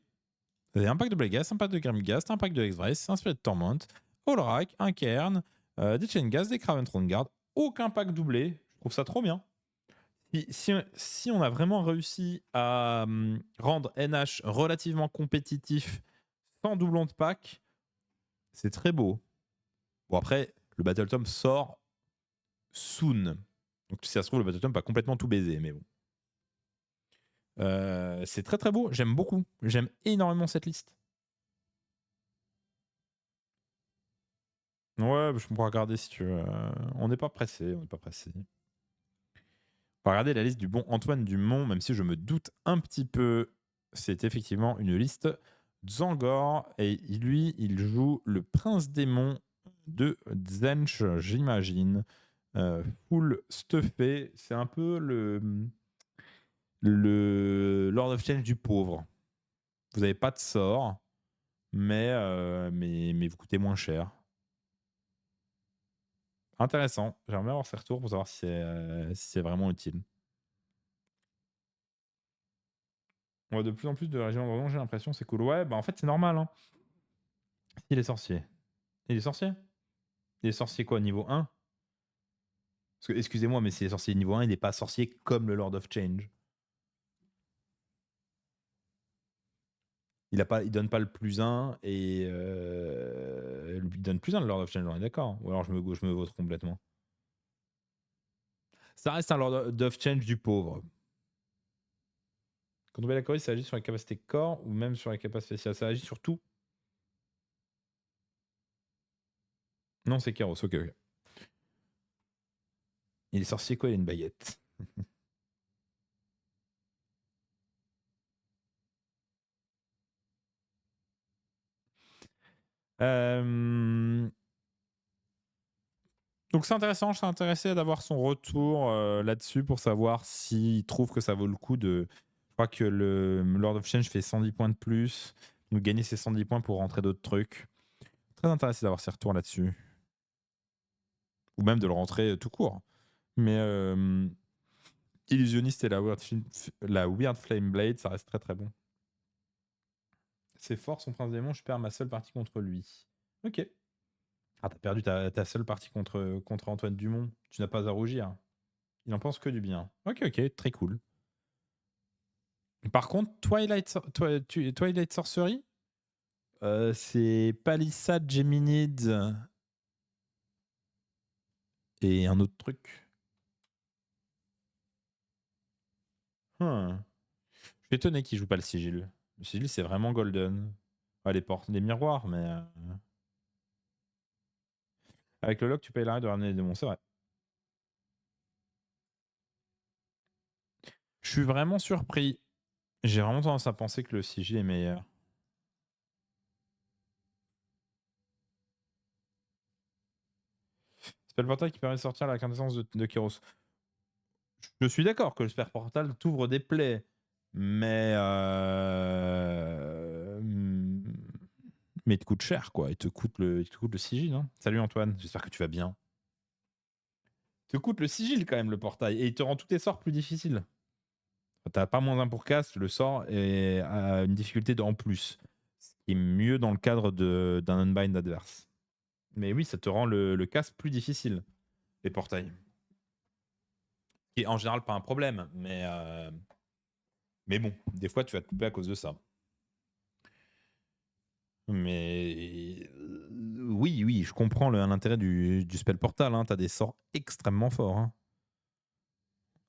Vous avez un pack de Blagast, un pack de Grimgast, un pack de X-Vress, un Spirit Torment, Allrack, un Cairn, des Chaingas, des Craven Throne Guard. Aucun pack doublé. Je trouve ça trop bien. Si on a vraiment réussi à rendre NH relativement compétitif sans doublon de pack, c'est très beau. Bon, après, le Battle Tom sort soon. Donc, si ça se trouve, le Battle Tom va complètement tout baiser, mais bon. C'est très très beau, j'aime beaucoup. J'aime énormément cette liste. Ouais, je pourrais regarder si tu veux. On n'est pas pressé, on n'est pas pressé. On va regarder la liste du bon Antoine Dumont, même si je me doute un petit peu. C'est effectivement une liste Zangor, et lui, il joue le prince démon de Zench, j'imagine. Full stuffé. C'est un peu le Lord of Change du pauvre. Vous n'avez pas de sort, mais vous coûtez moins cher. Intéressant. J'aimerais bien avoir ses retours pour savoir si c'est vraiment utile. On voit de plus en plus de régions de j'ai l'impression, c'est cool. Ouais, bah en fait, c'est normal. Hein. Il est sorcier. Il est sorcier. Il est sorcier quoi, niveau 1? Parce que, excusez-moi, mais s'il est sorcier niveau 1, il n'est pas sorcier comme le Lord of Change. Il donne pas le plus 1 et il donne plus 1 le Lord of Change, on est d'accord. Ou alors je me vote complètement. Ça reste un Lord of Change du pauvre. Quand on met la choriste, ça agit sur les capacités corps ou même sur les capacités spéciales. Ça agit sur tout. Non, c'est Kéros, ok, ok. Il est sorcier quoi, il a une baguette. Euh, Donc c'est intéressant, je serais intéressé d'avoir son retour là-dessus pour savoir s'il trouve que ça vaut le coup de... Je crois que le Lord of Change fait 110 points de plus, donc gagner ses 110 points pour rentrer d'autres trucs. Très intéressé d'avoir ses retours là-dessus. Ou même de le rentrer tout court. Mais Illusionniste et la Weird Flame Blade, ça reste très très bon. C'est fort son prince démon, je perds ma seule partie contre lui. Ok. Ah, t'as perdu ta seule partie contre Antoine Dumont. Tu n'as pas à rougir. Il en pense que du bien. Ok, ok, très cool. Par contre, Twilight Sorcery, c'est Palisade Geminids et un autre truc. Je suis étonné qu'il joue pas le sigil. Le sigil, c'est vraiment golden. Ah, les portes, les miroirs, mais avec le lock, tu payes l'arrêt de ramener les démons, c'est vrai. Je suis vraiment surpris. J'ai vraiment tendance à penser que le sigil est meilleur. Spell Portal qui permet de sortir la quintessence de Kairos. Je suis d'accord que le Spell Portal t'ouvre des plaies, mais mais il te coûte cher, quoi. Il te coûte le sigil. Hein. Salut Antoine, j'espère que tu vas bien. Il te coûte le sigil quand même, le portail, et il te rend tous tes sorts plus difficiles. T'as pas moins 1 pour cast, le sort est à une difficulté en plus. Ce qui est mieux dans le cadre d'un unbind adverse. Mais oui, ça te rend le cast plus difficile, les portails. Qui est en général pas un problème, mais bon, des fois tu vas te couper à cause de ça. Mais oui, oui, je comprends l'intérêt du spell portal. Hein. T'as des sorts extrêmement forts. Hein.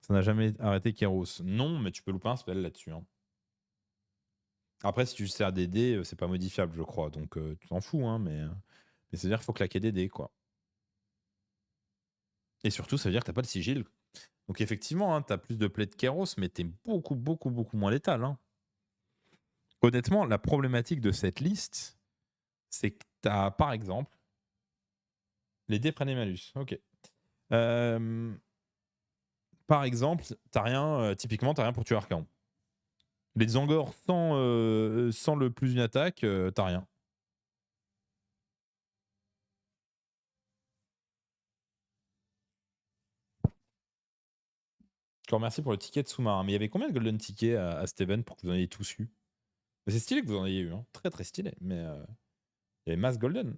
Ça n'a jamais arrêté Kairos. Non, mais tu peux louper un spell là-dessus. Hein. Après, si tu sers des dés, c'est pas modifiable, je crois. Donc tu t'en fous, hein, mais c'est-à-dire qu'il faut claquer des dés, quoi. Et surtout, ça veut dire que t'as pas de sigil. Donc effectivement, hein, t'as plus de plaies de Kairos, mais t'es beaucoup, beaucoup, beaucoup moins létal. Hein. Honnêtement, la problématique de cette liste, c'est que t'as, par exemple, les dés prennent les malus. Ok. Par exemple, t'as rien, typiquement, t'as rien pour tuer Archaon. Les Angors sans le plus une attaque, t'as rien. Je te remercie pour le ticket de sous-marin. Mais il y avait combien de golden tickets à Steven pour que vous en ayez tous eu? C'est stylé que vous en ayez eu, hein. Très très stylé. Mais il y avait masse golden.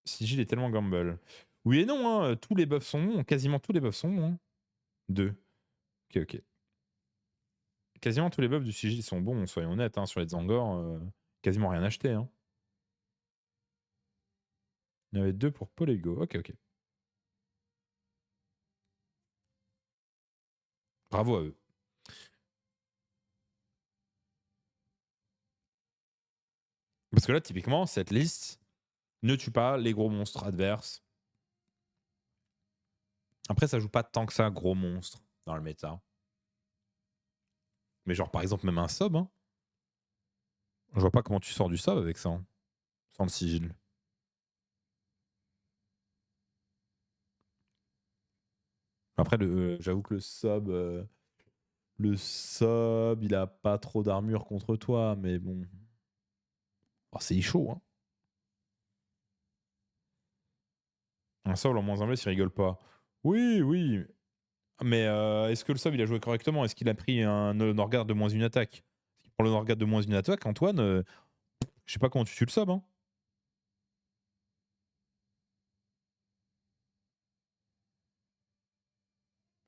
Sigil est tellement gamble. Oui et non, hein, tous les buffs sont bons. Quasiment tous les buffs sont bons. Hein. Deux. Ok, ok. Quasiment tous les buffs du Sigil sont bons, soyons honnêtes. Hein, sur les Zangor, quasiment rien acheté. Hein. Il y en avait deux pour Polego. Ok, ok. Bravo à eux. Parce que là, typiquement, cette liste ne tue pas les gros monstres adverses. Après, ça joue pas tant que ça, gros monstres, dans le méta. Mais genre, par exemple, même un sub, hein. Je vois pas comment tu sors du sub avec ça, hein, sans le sigil. Après, j'avoue que le sub, il a pas trop d'armure contre toi, mais bon. Oh, c'est chaud, hein. Un sub en moins 1 bless, il rigole pas. Oui, oui. Mais est-ce que le sub, il a joué correctement? Est-ce qu'il a pris un Norgard de moins une attaque? Pour le Norgard de moins une attaque, Antoine, je sais pas comment tu tues le sub, hein.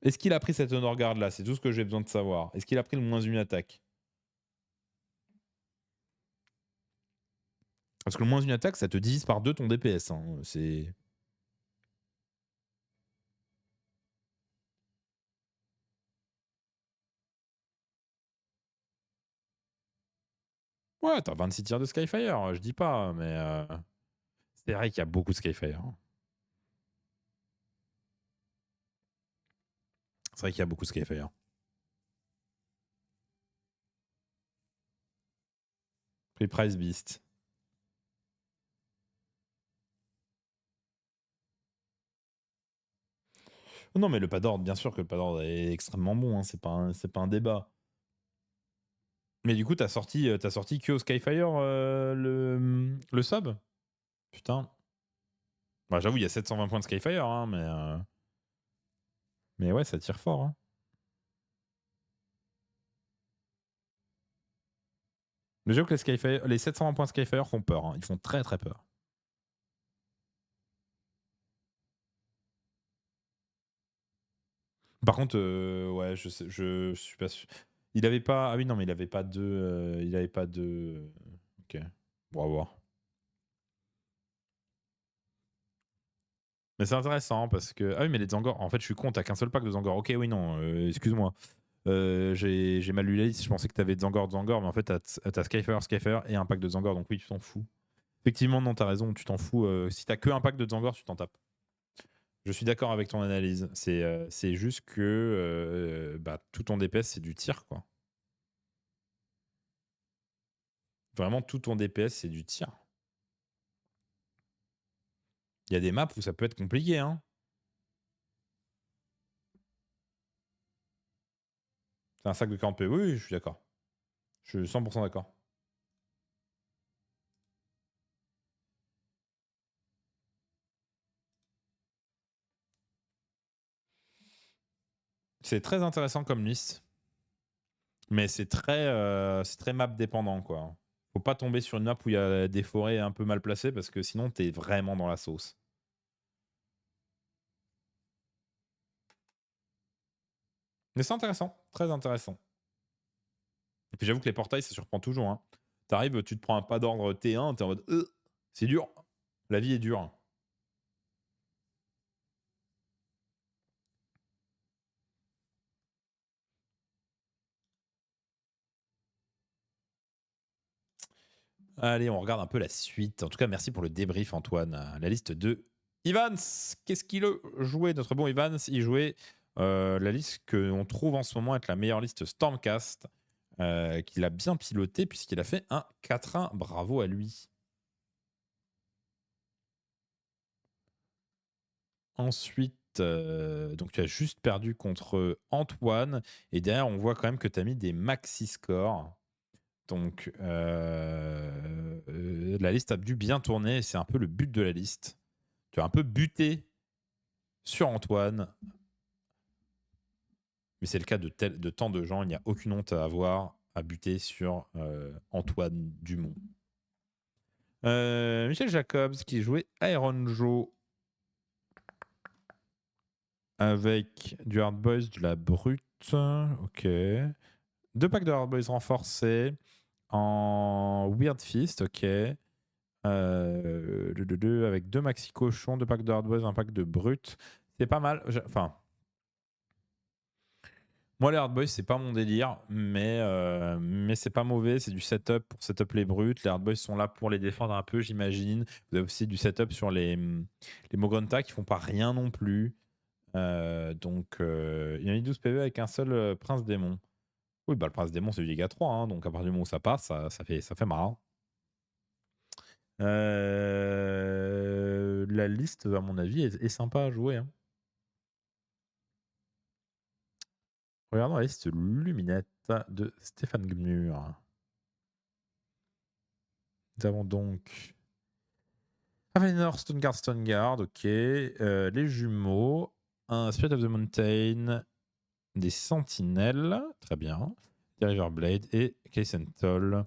Est-ce qu'il a pris cette honor guard là? C'est tout ce que j'ai besoin de savoir. Est-ce qu'il a pris le moins une attaque? Parce que le moins une attaque, ça te divise par 2 ton DPS. Hein. C'est. Ouais, t'as 26 tirs de Skyfire, je dis pas, mais. C'est vrai qu'il y a beaucoup de Skyfire. C'est vrai qu'il y a beaucoup de Skyfire. Puis Price Beast. Non, mais le pas d'ordre, bien sûr que le pas d'ordre est extrêmement bon, hein, c'est pas un débat. Mais du coup, t'as sorti que au Skyfire le sub. Putain. Bah, j'avoue, il y a 720 points de Skyfire, hein, mais ouais, ça tire fort. Hein. Mais j'avoue que les 720 points de Skyfire font peur. Hein. Ils font très très peur. Par contre, ouais, je suis pas sûr. Il avait pas. Ah oui, non, mais il avait pas de. Il avait pas de. Ok. Bon, on va voir. Mais c'est intéressant parce que. Ah oui, mais les Zangor. En fait, je suis con, t'as qu'un seul pack de Zangor. Ok, oui, non, excuse-moi. J'ai mal lu la liste. Je pensais que t'avais Zangor, mais en fait, t'as Skyfire et un pack de Zangor. Donc oui, tu t'en fous. Effectivement, non, t'as raison, tu t'en fous. Si t'as que un pack de Zangor, tu t'en tapes. Je suis d'accord avec ton analyse. C'est juste que bah, tout ton DPS, c'est du tir, quoi. Vraiment, tout ton DPS, c'est du tir. Il y a des maps où ça peut être compliqué, hein. C'est un sac de 40 P. Oui, oui, je suis d'accord. Je suis 100% d'accord. C'est très intéressant comme liste, mais c'est très map dépendant, quoi. Faut pas tomber sur une map où il y a des forêts un peu mal placées parce que sinon, t'es vraiment dans la sauce. Mais c'est intéressant, très intéressant. Et puis j'avoue que les portails, ça surprend toujours. Hein. T'arrives, tu te prends un pas d'ordre T1, t'es en mode c'est dur. La vie est dure. Allez, on regarde un peu la suite. En tout cas, merci pour le débrief, Antoine. La liste de Ivans. Qu'est-ce qu'il jouait, notre bon Ivans? Il jouait la liste qu'on trouve en ce moment être la meilleure liste Stormcast, qu'il a bien piloté puisqu'il a fait un 4-1. Bravo à lui. Ensuite, donc tu as juste perdu contre Antoine. Et derrière, on voit quand même que tu as mis des maxi scores. Donc, la liste a dû bien tourner. C'est un peu le but de la liste. Tu as un peu buté sur Antoine. Mais c'est le cas de tant de gens. Il n'y a aucune honte à avoir à buter sur Antoine Dumont. Michel Jacobs qui jouait Iron Joe avec du Hard Boys, de la brute. Ok. Deux packs de Hard Boys renforcés en Weird Fist. Ok. Avec deux maxi cochons, deux packs de Hard Boys, un pack de brut. C'est pas mal. Enfin, moi, les Hard Boys, c'est pas mon délire, mais c'est pas mauvais. C'est du setup pour setup les brutes. Les Hard Boys sont là pour les défendre un peu, j'imagine. Vous avez aussi du setup sur les Mogonta qui font pas rien non plus. Donc, il a mis 12 PV avec un seul Prince Démon. Oui, bah, le Prince Démon, c'est du dégâts 3. Hein, donc, à partir du moment où ça passe, ça fait marrant. La liste, à mon avis, est sympa à jouer. Hein. Regardons la liste Luminette de Stéphane Gmur. Nous avons donc Ravenor, Stoneguard, ok. Les jumeaux, un Spirit of the Mountain, des sentinelles, très bien. Des Riverblade et Toll.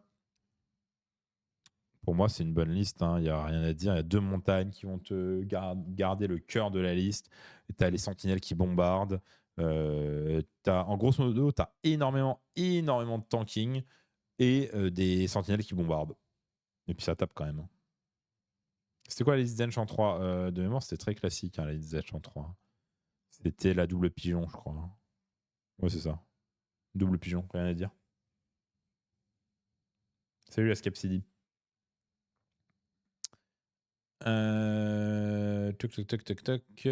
Pour moi, c'est une bonne liste, il n'y a rien à dire. Il y a deux montagnes qui vont te garder le cœur de la liste. Tu as les sentinelles qui bombardent. En grosso modo, tu as énormément de tanking et des sentinelles qui bombardent. Et puis ça tape quand même. Hein. C'était quoi la liste Zench en 3 de mémoire, c'était très classique, hein, la liste Zench en 3. C'était la double pigeon, je crois. Hein. Ouais, c'est ça. Double pigeon, rien à dire. Salut la Scapsidi. Toc, toc, toc, toc, toc.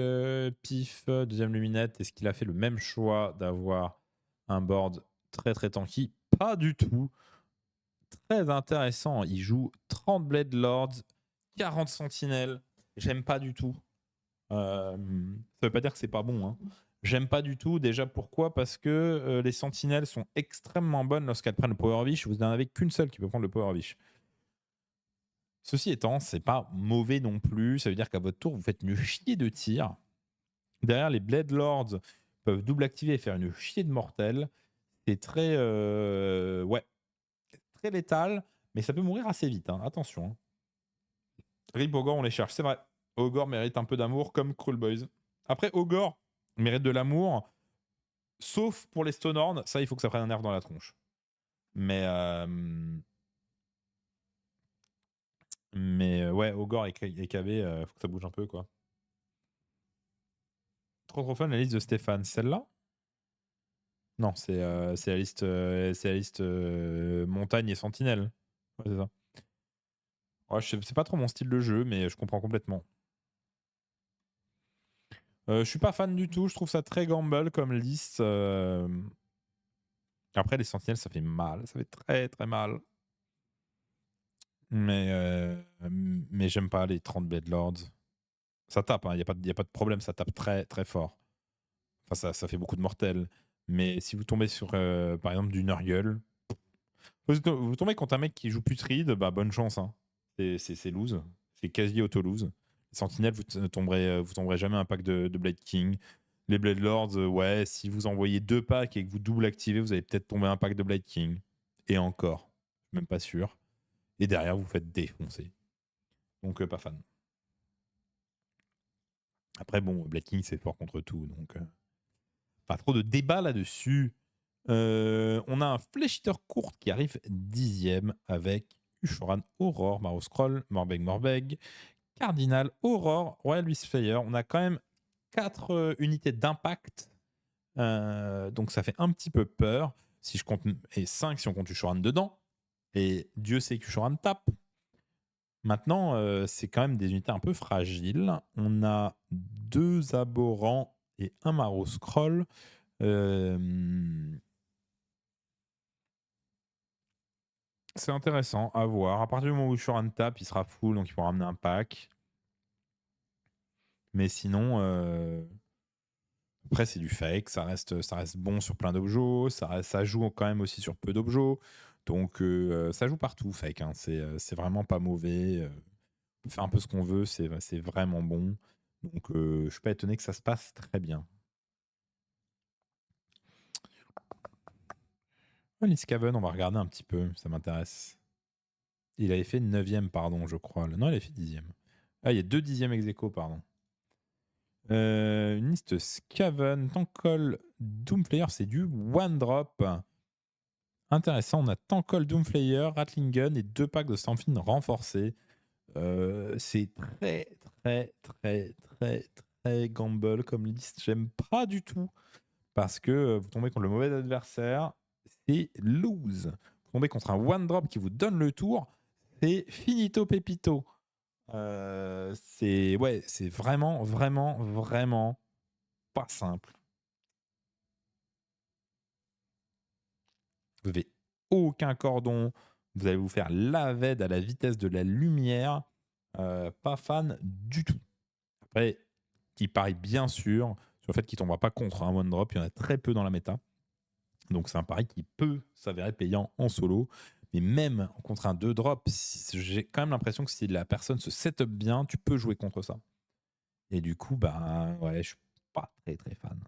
Pif, deuxième luminette. Est-ce qu'il a fait le même choix d'avoir un board très très tanky? Pas du tout. Très intéressant. Il joue 30 Blade Lords, 40 Sentinelles. J'aime pas du tout. Ça veut pas dire que c'est pas bon, hein. J'aime pas du tout. Déjà, pourquoi? Parce que les sentinelles sont extrêmement bonnes lorsqu'elles prennent le Power Wish. Vous n'en avez qu'une seule qui peut prendre le Power Wish. Ceci étant, c'est pas mauvais non plus. Ça veut dire qu'à votre tour, vous faites une chier de tir. Derrière, les Blade Lords peuvent double activer et faire une chier de mortel. C'est très, ouais, très létal, mais ça peut mourir assez vite, hein. Attention, hein. Rip Ogre, on les cherche, c'est vrai. Ogre mérite un peu d'amour comme Cruel Boys. Après, Ogre mérite de l'amour, sauf pour les Stonehorn. Ça, il faut que ça prenne un nerf dans la tronche. Mais ouais, Ogre et KB, faut que ça bouge un peu, quoi. Trop fun, la liste de Stéphane. Celle-là? Non, c'est la liste montagne et sentinelle. Ouais, c'est ça. Ouais, c'est pas trop mon style de jeu, mais je comprends complètement. Je suis pas fan du tout, je trouve ça très gamble comme liste. Après, les sentinelles, ça fait mal, ça fait très très mal. Mais j'aime pas les 30 Blade Lords. Ça tape, il n'y a, y a pas de problème, ça tape très très fort. Enfin, ça fait beaucoup de mortels. Mais si vous tombez sur, par exemple, du Nurgle, vous tombez contre un mec qui joue Putride, bah bonne chance, hein. C'est lose. C'est quasi auto-lose. Les Sentinelles, vous tomberez jamais un pack de Blade King. Les Blade Lords, ouais, si vous envoyez 2 packs et que vous double activez, vous allez peut-être tomber un pack de Blade King. Et encore, même pas sûr. Et derrière, vous faites défoncer. Donc, pas fan. Après, bon, Blade King, c'est fort contre tout. Donc, pas trop de débat là-dessus. On a un Flesh Eater court qui arrive 10e avec Ushoran, Aurore, Maro Scroll, Morbeg Morbeg, Cardinal, Aurore, Royal Wistfire. On a quand même 4 unités d'impact. Donc ça fait un petit peu peur. Si je compte, et 5 si on compte Ushoran dedans. Et Dieu sait que Ushoran tape. Maintenant, c'est quand même des unités un peu fragiles. On a 2 Aborants et un Maro Scroll. C'est intéressant à voir. À partir du moment où Ushoran tape, il sera full, donc il pourra ramener un pack. Mais sinon, après, c'est du fake. Ça reste bon sur plein d'objets. Ça joue quand même aussi sur peu d'objets. Donc, ça joue partout, fake, hein. C'est vraiment pas mauvais. On peut faire un peu ce qu'on veut. C'est vraiment bon. Donc, je suis pas étonné que ça se passe très bien. Niskaven, on va regarder un petit peu. Ça m'intéresse. Il avait fait 9e, pardon, je crois. Non, il avait fait 10e. Ah, il y a 2 10e ex aequo, pardon. Une liste Skaven, Tankol, Doomflayer, c'est du one drop. Intéressant, on a Tankol, Doomflayer, Rattling Gun et 2 packs de Stampfin renforcés. C'est très, très, très, très, très gamble comme liste. J'aime pas du tout parce que vous tombez contre le mauvais adversaire, c'est lose. Vous tombez contre un one drop qui vous donne le tour, c'est finito pepito. C'est vraiment, vraiment, vraiment pas simple. Vous n'avez aucun cordon. Vous allez vous faire laved à la vitesse de la lumière. Pas fan du tout. Après, il parie bien sûr sur le fait qu'il ne tombera pas contre un one drop. Il y en a très peu dans la méta. Donc c'est un pari qui peut s'avérer payant en solo. Mais même contre un 2 drop, j'ai quand même l'impression que si la personne se setup bien, tu peux jouer contre ça. Et du coup, bah ouais, je suis pas très très fan.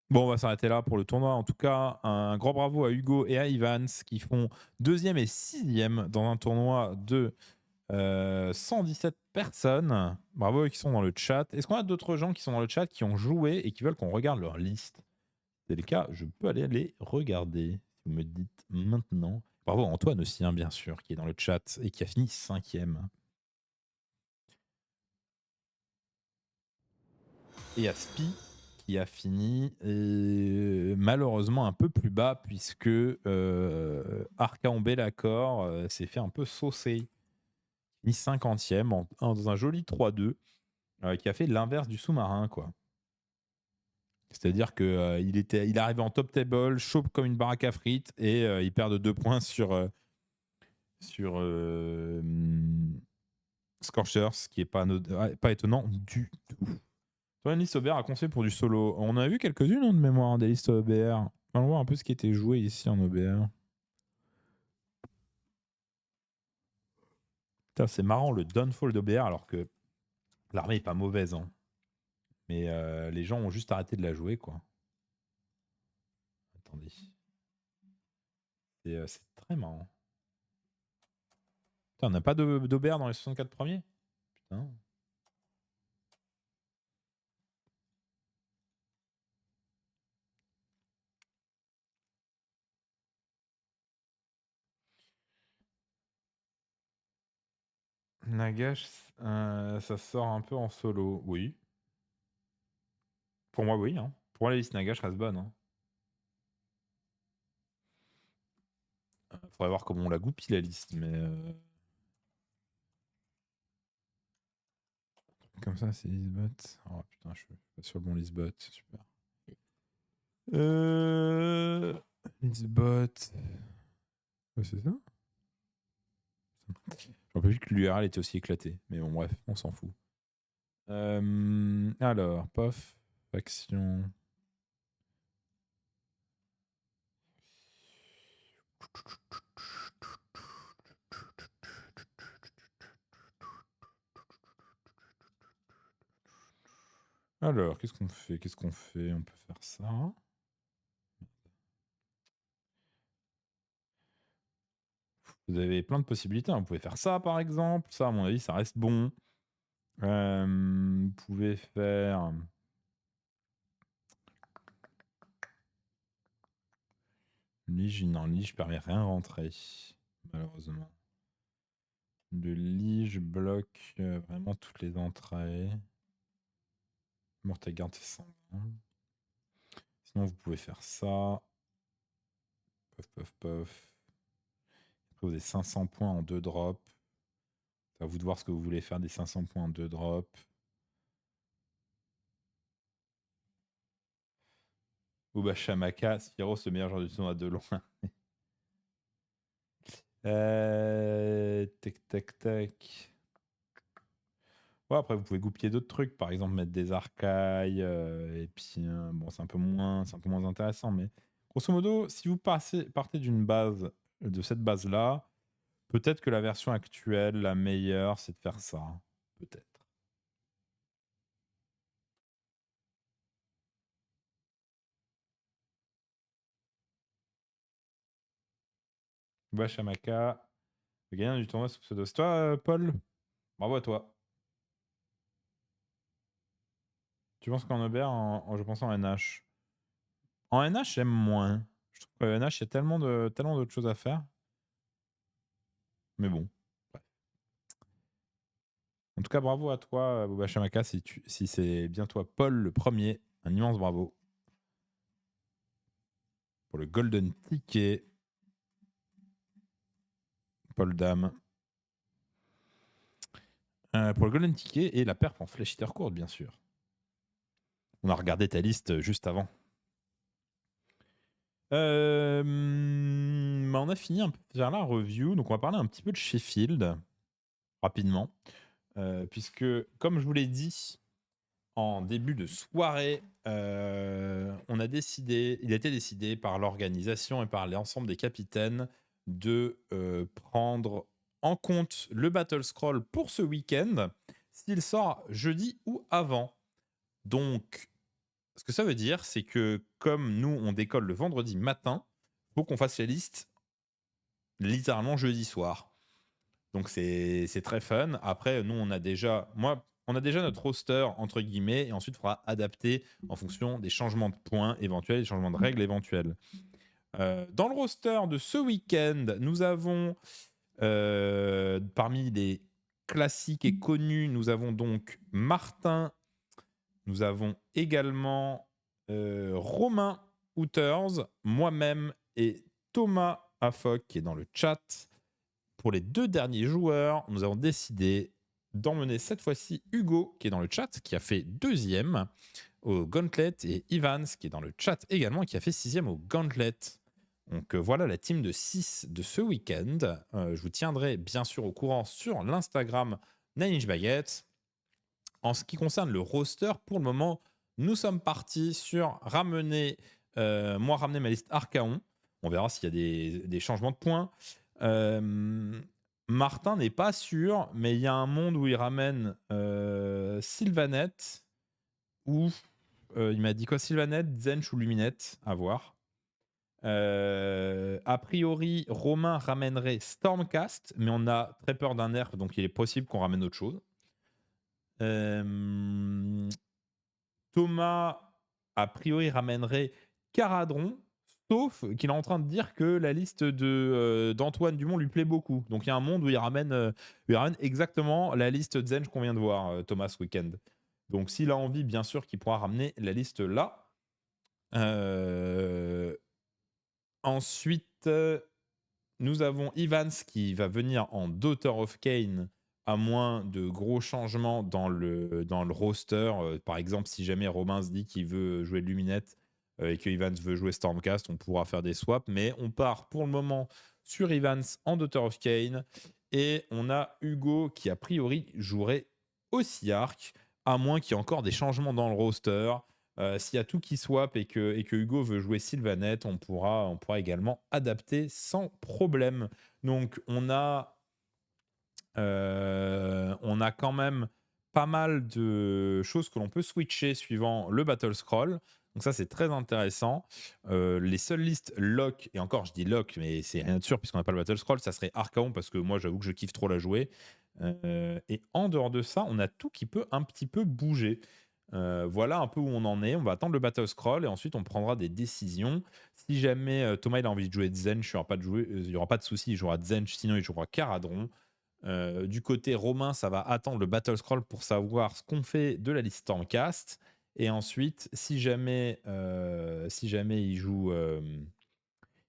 Bon, on va s'arrêter là pour le tournoi. En tout cas, un grand bravo à Hugo et à Ivans qui font 2e et 6e dans un tournoi de 117 personnes. Bravo eux qui sont dans le chat. Est-ce qu'on a d'autres gens qui sont dans le chat qui ont joué et qui veulent qu'on regarde leur liste? Si c'est le cas, je peux aller les regarder. Si vous me dites maintenant. Bravo à Antoine aussi, hein, bien sûr, qui est dans le chat et qui a fini 5e. Et à Spi qui a fini malheureusement un peu plus bas puisque Archaon Bellacor s'est fait un peu saucer Fini 50e dans un joli 3-2 qui a fait l'inverse du sous-marin, quoi. C'est-à-dire que il est arrivé en top table, chaud comme une baraque à frites, et il perd de 2 points sur Scorchers, ce qui est pas étonnant du tout. Toi, une liste OBR à conseiller pour du solo. On a vu quelques-unes de mémoire des listes OBR. On va voir un peu ce qui était joué ici en OBR. Putain, c'est marrant le downfall d'OBR alors que l'armée est pas mauvaise, hein. Mais les gens ont juste arrêté de la jouer, quoi. Attendez. C'est très marrant. Putain, on n'a pas d'OBR dans les 64 premiers? Putain. Nagash, ça sort un peu en solo. Oui. Pour moi, oui. Hein. Pour moi, la liste Nagash reste bonne. Hein. Faudrait voir comment on la goupille, la liste. Mais comme ça, c'est Lisbot. Oh putain, je suis pas sur le bon Lisbot. Super. Lisbot. Ouais, c'est ça? J'en peux plus que l'URL était aussi éclaté. Mais bon, bref, on s'en fout. Alors, pof, action. Alors, qu'est-ce qu'on fait? On peut faire ça. Vous avez plein de possibilités. Vous pouvez faire ça, par exemple. Ça, à mon avis, ça reste bon. Vous pouvez faire... Lige, non, Lige permet rien rentrer, malheureusement. Le Lige bloque vraiment toutes les entrées. Mortegarde, c'est 120. Sinon, vous pouvez faire ça. Pof, pof, pof. Après, vous avez 500 points en 2 drops. C'est à vous de voir ce que vous voulez faire des 500 points en 2 drops. Ouba Shamaka, Spiros, le meilleur joueur du tournoi de loin. Tac, tac, tac. Ouais, après, vous pouvez goupiller d'autres trucs. Par exemple, mettre des arcailles. Et puis, bon, c'est un peu moins intéressant. Mais grosso modo, si vous partez d'une base, de cette base-là, peut-être que la version actuelle, la meilleure, c'est de faire ça. Peut-être. Ouba le gagnant du tournoi sous pseudo. C'est toi, Paul? Bravo à toi. Tu penses qu'en Aubert, je pense en NH. En NH, j'aime moins. Je trouve qu'en NH, il y a tellement d'autres choses à faire. Mais bon. Bref. En tout cas, bravo à toi, Boba Shamaka, si c'est bien toi, Paul, le premier. Un immense bravo. Pour le Golden Ticket. Paul Dame. Pour le Golden Ticket et la perf en flèche hitter courte, bien sûr. On a regardé ta liste juste avant. On a fini un peu de faire la review, donc on va parler un petit peu de Sheffield rapidement, puisque comme je vous l'ai dit en début de soirée, il a été décidé par l'organisation et par l'ensemble des capitaines de prendre en compte le Battle Scroll pour ce week-end s'il sort jeudi ou avant. Donc ce que ça veut dire, c'est que comme nous, on décolle le vendredi matin, il faut qu'on fasse la liste littéralement jeudi soir. Donc c'est très fun. Après, nous, on a déjà notre roster, entre guillemets, et ensuite, il faudra adapter en fonction des changements de points éventuels, des changements de règles éventuels. Dans le roster de ce week-end, nous avons, parmi les classiques et connus, nous avons donc Martin. Nous avons également Romain Hooters, moi-même et Thomas Afok qui est dans le chat. pour les 2 derniers joueurs, nous avons décidé d'emmener cette fois-ci Hugo, qui est dans le chat, qui a fait 2e au Gauntlet, et Ivans, qui est dans le chat également, et qui a fait 6e au Gauntlet. Donc voilà la team de 6 de ce week-end. Je vous tiendrai bien sûr au courant sur l'Instagram Nine Inch Baguette. En ce qui concerne le roster, pour le moment, nous sommes partis sur ramener ma liste Archaon. On verra s'il y a des changements de points. Martin n'est pas sûr, mais il y a un monde où il ramène Sylvanette ou il m'a dit quoi, Sylvanette, Zench ou Luminette, à voir. A priori, Romain ramènerait Stormcast, mais on a très peur d'un nerf, donc il est possible qu'on ramène autre chose. Thomas, a priori, ramènerait Caradron, sauf qu'il est en train de dire que la liste d'Antoine Dumont lui plaît beaucoup. Donc il y a un monde où il ramène exactement la liste Zench qu'on vient de voir, Thomas, ce week-end. Donc s'il a envie, bien sûr qu'il pourra ramener la liste là. Ensuite, nous avons Ivans qui va venir en Daughter of Cain, à moins de gros changements dans le roster. Par exemple, si jamais Robin se dit qu'il veut jouer Luminette et que Ivans veut jouer Stormcast, on pourra faire des swaps. Mais on part pour le moment sur Ivans en Daughter of Cain. Et on a Hugo qui, a priori, jouerait aussi Arc, à moins qu'il y ait encore des changements dans le roster. S'il y a tout qui swap et que Hugo veut jouer Sylvanette, on pourra également adapter sans problème. Donc on a quand même pas mal de choses que l'on peut switcher suivant le Battle Scroll. Donc ça, c'est très intéressant. Les seules listes lock, et encore je dis lock, mais c'est rien de sûr puisqu'on n'a pas le Battle Scroll, ça serait Archaon parce que moi j'avoue que je kiffe trop la jouer. Et en dehors de ça, on a tout qui peut un petit peu bouger. Voilà un peu où on en est. On va attendre le Battle Scroll et ensuite on prendra des décisions. Si jamais Thomas il a envie de jouer Zench, il n'y aura pas de souci, il jouera Zench, sinon il jouera Caradron. Du côté Romain, ça va attendre le Battle Scroll pour savoir ce qu'on fait de la liste Stormcast. Et ensuite, si jamais il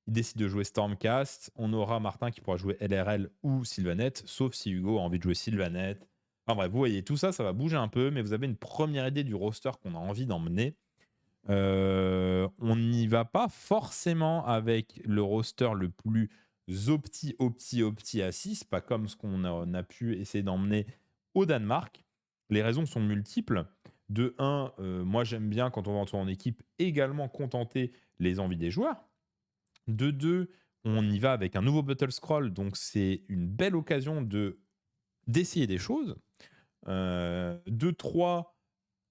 décide de jouer Stormcast, on aura Martin qui pourra jouer LRL ou Sylvanette, sauf si Hugo a envie de jouer Sylvanette. Enfin bref, vous voyez, tout ça, ça va bouger un peu, mais vous avez une première idée du roster qu'on a envie d'emmener. On n'y va pas forcément avec le roster le plus opti à 6, pas comme ce qu'on a pu essayer d'emmener au Danemark. Les raisons sont multiples. De 1, moi j'aime bien quand on va entrer en équipe également contenter les envies des joueurs. De 2, on y va avec un nouveau Battle Scroll, donc c'est une belle occasion d'essayer des choses. De 3,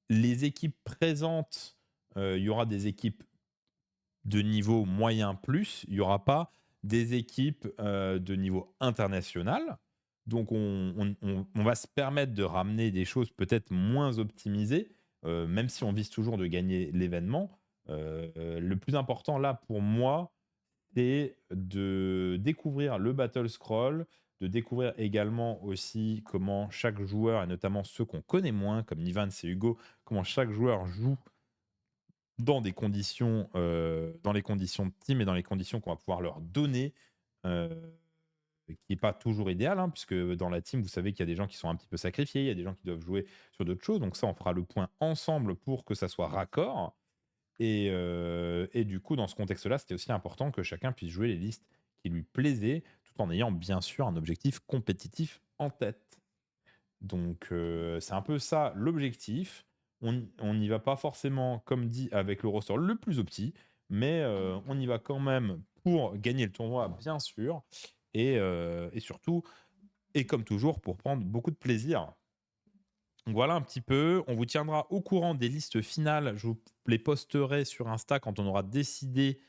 les équipes présentes, il y aura des équipes de niveau moyen plus, il n'y aura pas des équipes de niveau international. Donc on va se permettre de ramener des choses peut-être moins optimisées, même si on vise toujours de gagner l'événement. Le plus important là pour moi, c'est de découvrir le Battle Scroll, de découvrir également aussi comment chaque joueur, et notamment ceux qu'on connaît moins, comme Nivans et Hugo, comment chaque joueur joue dans les conditions de team et dans les conditions qu'on va pouvoir leur donner, qui n'est pas toujours idéal, hein, puisque dans la team, vous savez qu'il y a des gens qui sont un petit peu sacrifiés, il y a des gens qui doivent jouer sur d'autres choses, donc ça, on fera le point ensemble pour que ça soit raccord. Et du coup, dans ce contexte-là, c'était aussi important que chacun puisse jouer les listes qui lui plaisaient, tout en ayant bien sûr un objectif compétitif en tête. Donc c'est un peu ça l'objectif. On n'y va pas forcément, comme dit, avec le roster le plus opti, mais on y va quand même pour gagner le tournoi, bien sûr, et surtout, et comme toujours, pour prendre beaucoup de plaisir. Donc voilà un petit peu. On vous tiendra au courant des listes finales. Je vous les posterai sur Insta quand on aura décidé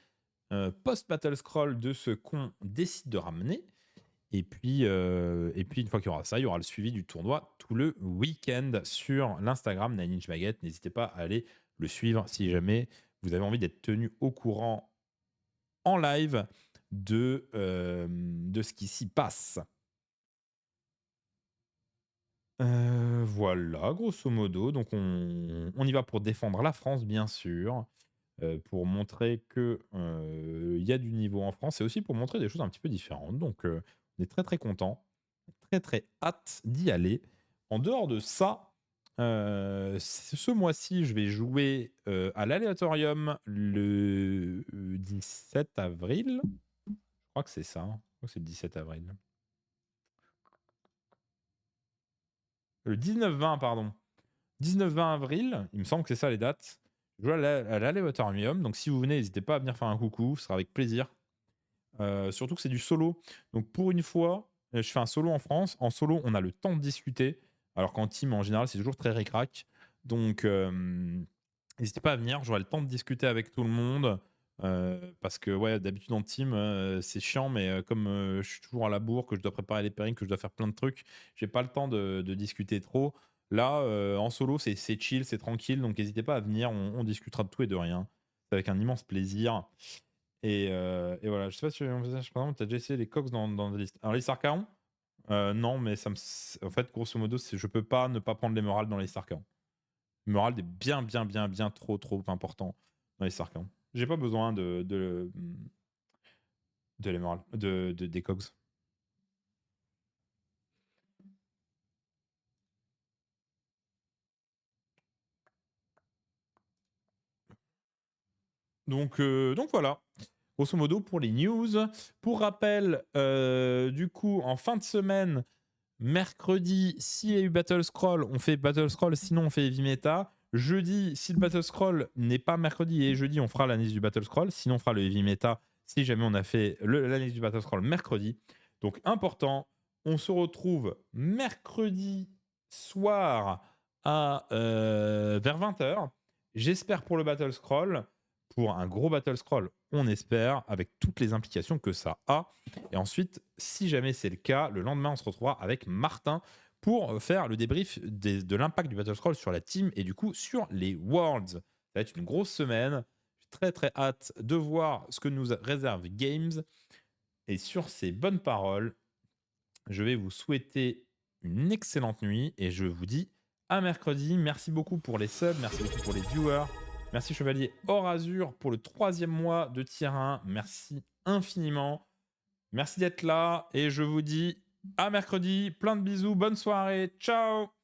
post-Battle Scroll de ce qu'on décide de ramener. Et puis une fois qu'il y aura ça, il y aura le suivi du tournoi tout le week-end sur l'Instagram Nine Inch Baguette. N'hésitez pas à aller le suivre si jamais vous avez envie d'être tenu au courant en live de ce qui s'y passe. Voilà, grosso modo. Donc on y va pour défendre la France, bien sûr, pour montrer que il y a du niveau en France et aussi pour montrer des choses un petit peu différentes. Donc On est très très content. Très très hâte d'y aller. En dehors de ça, ce mois-ci, je vais jouer à l'Aléatorium le 17 avril. Je crois que c'est ça. Je crois que c'est le 17 avril. Le 19-20, pardon. 19-20 avril, il me semble que c'est ça les dates. Je joue à l'Aléatorium. Donc si vous venez, n'hésitez pas à venir faire un coucou. Ce sera avec plaisir. Surtout que c'est du solo. Donc pour une fois, je fais un solo en France. En solo, on a le temps de discuter. Alors qu'en team, en général, c'est toujours très ric-rac. Donc n'hésitez pas à venir. J'aurai le temps de discuter avec tout le monde. Parce que ouais, d'habitude en team, c'est chiant, mais comme je suis toujours à la bourre, que je dois préparer les pairings, que je dois faire plein de trucs, j'ai pas le temps de discuter trop. Là, en solo, c'est chill, c'est tranquille. Donc n'hésitez pas à venir. On discutera de tout et de rien. C'est avec un immense plaisir. Et voilà, je sais pas si par exemple, tu as déjà essayé les cox dans la liste. Alors, les Archaon, non, mais en fait, grosso modo, je peux pas ne pas prendre l'émerald dans les Archaon. L'émerald est bien, bien, bien, bien trop, trop important dans les Archaon. J'ai pas besoin de l'émerald, des cogs. Donc voilà. Grosso modo, pour les news. Pour rappel, du coup, en fin de semaine, mercredi, s'il y a eu Battle Scroll, on fait Battle Scroll, sinon on fait Heavy Meta. Jeudi, si le Battle Scroll n'est pas mercredi et jeudi, on fera l'analyse du Battle Scroll, sinon on fera le Heavy Meta si jamais on a fait l'analyse du Battle Scroll mercredi. Donc important, on se retrouve mercredi soir vers 20h. J'espère pour le Battle Scroll, pour un gros Battle Scroll, on espère, avec toutes les implications que ça a. Et ensuite, si jamais c'est le cas, le lendemain, on se retrouvera avec Martin pour faire le débrief de l'impact du Battle Scroll sur la team et du coup sur les Worlds. Ça va être une grosse semaine. J'ai très très hâte de voir ce que nous réserve Games. Et sur ces bonnes paroles, je vais vous souhaiter une excellente nuit et je vous dis à mercredi. Merci beaucoup pour les subs, merci beaucoup pour les viewers. Merci Chevalier Hors Azur pour le 3e mois de tier 1. Merci infiniment. Merci d'être là et je vous dis à mercredi. Plein de bisous, bonne soirée, ciao.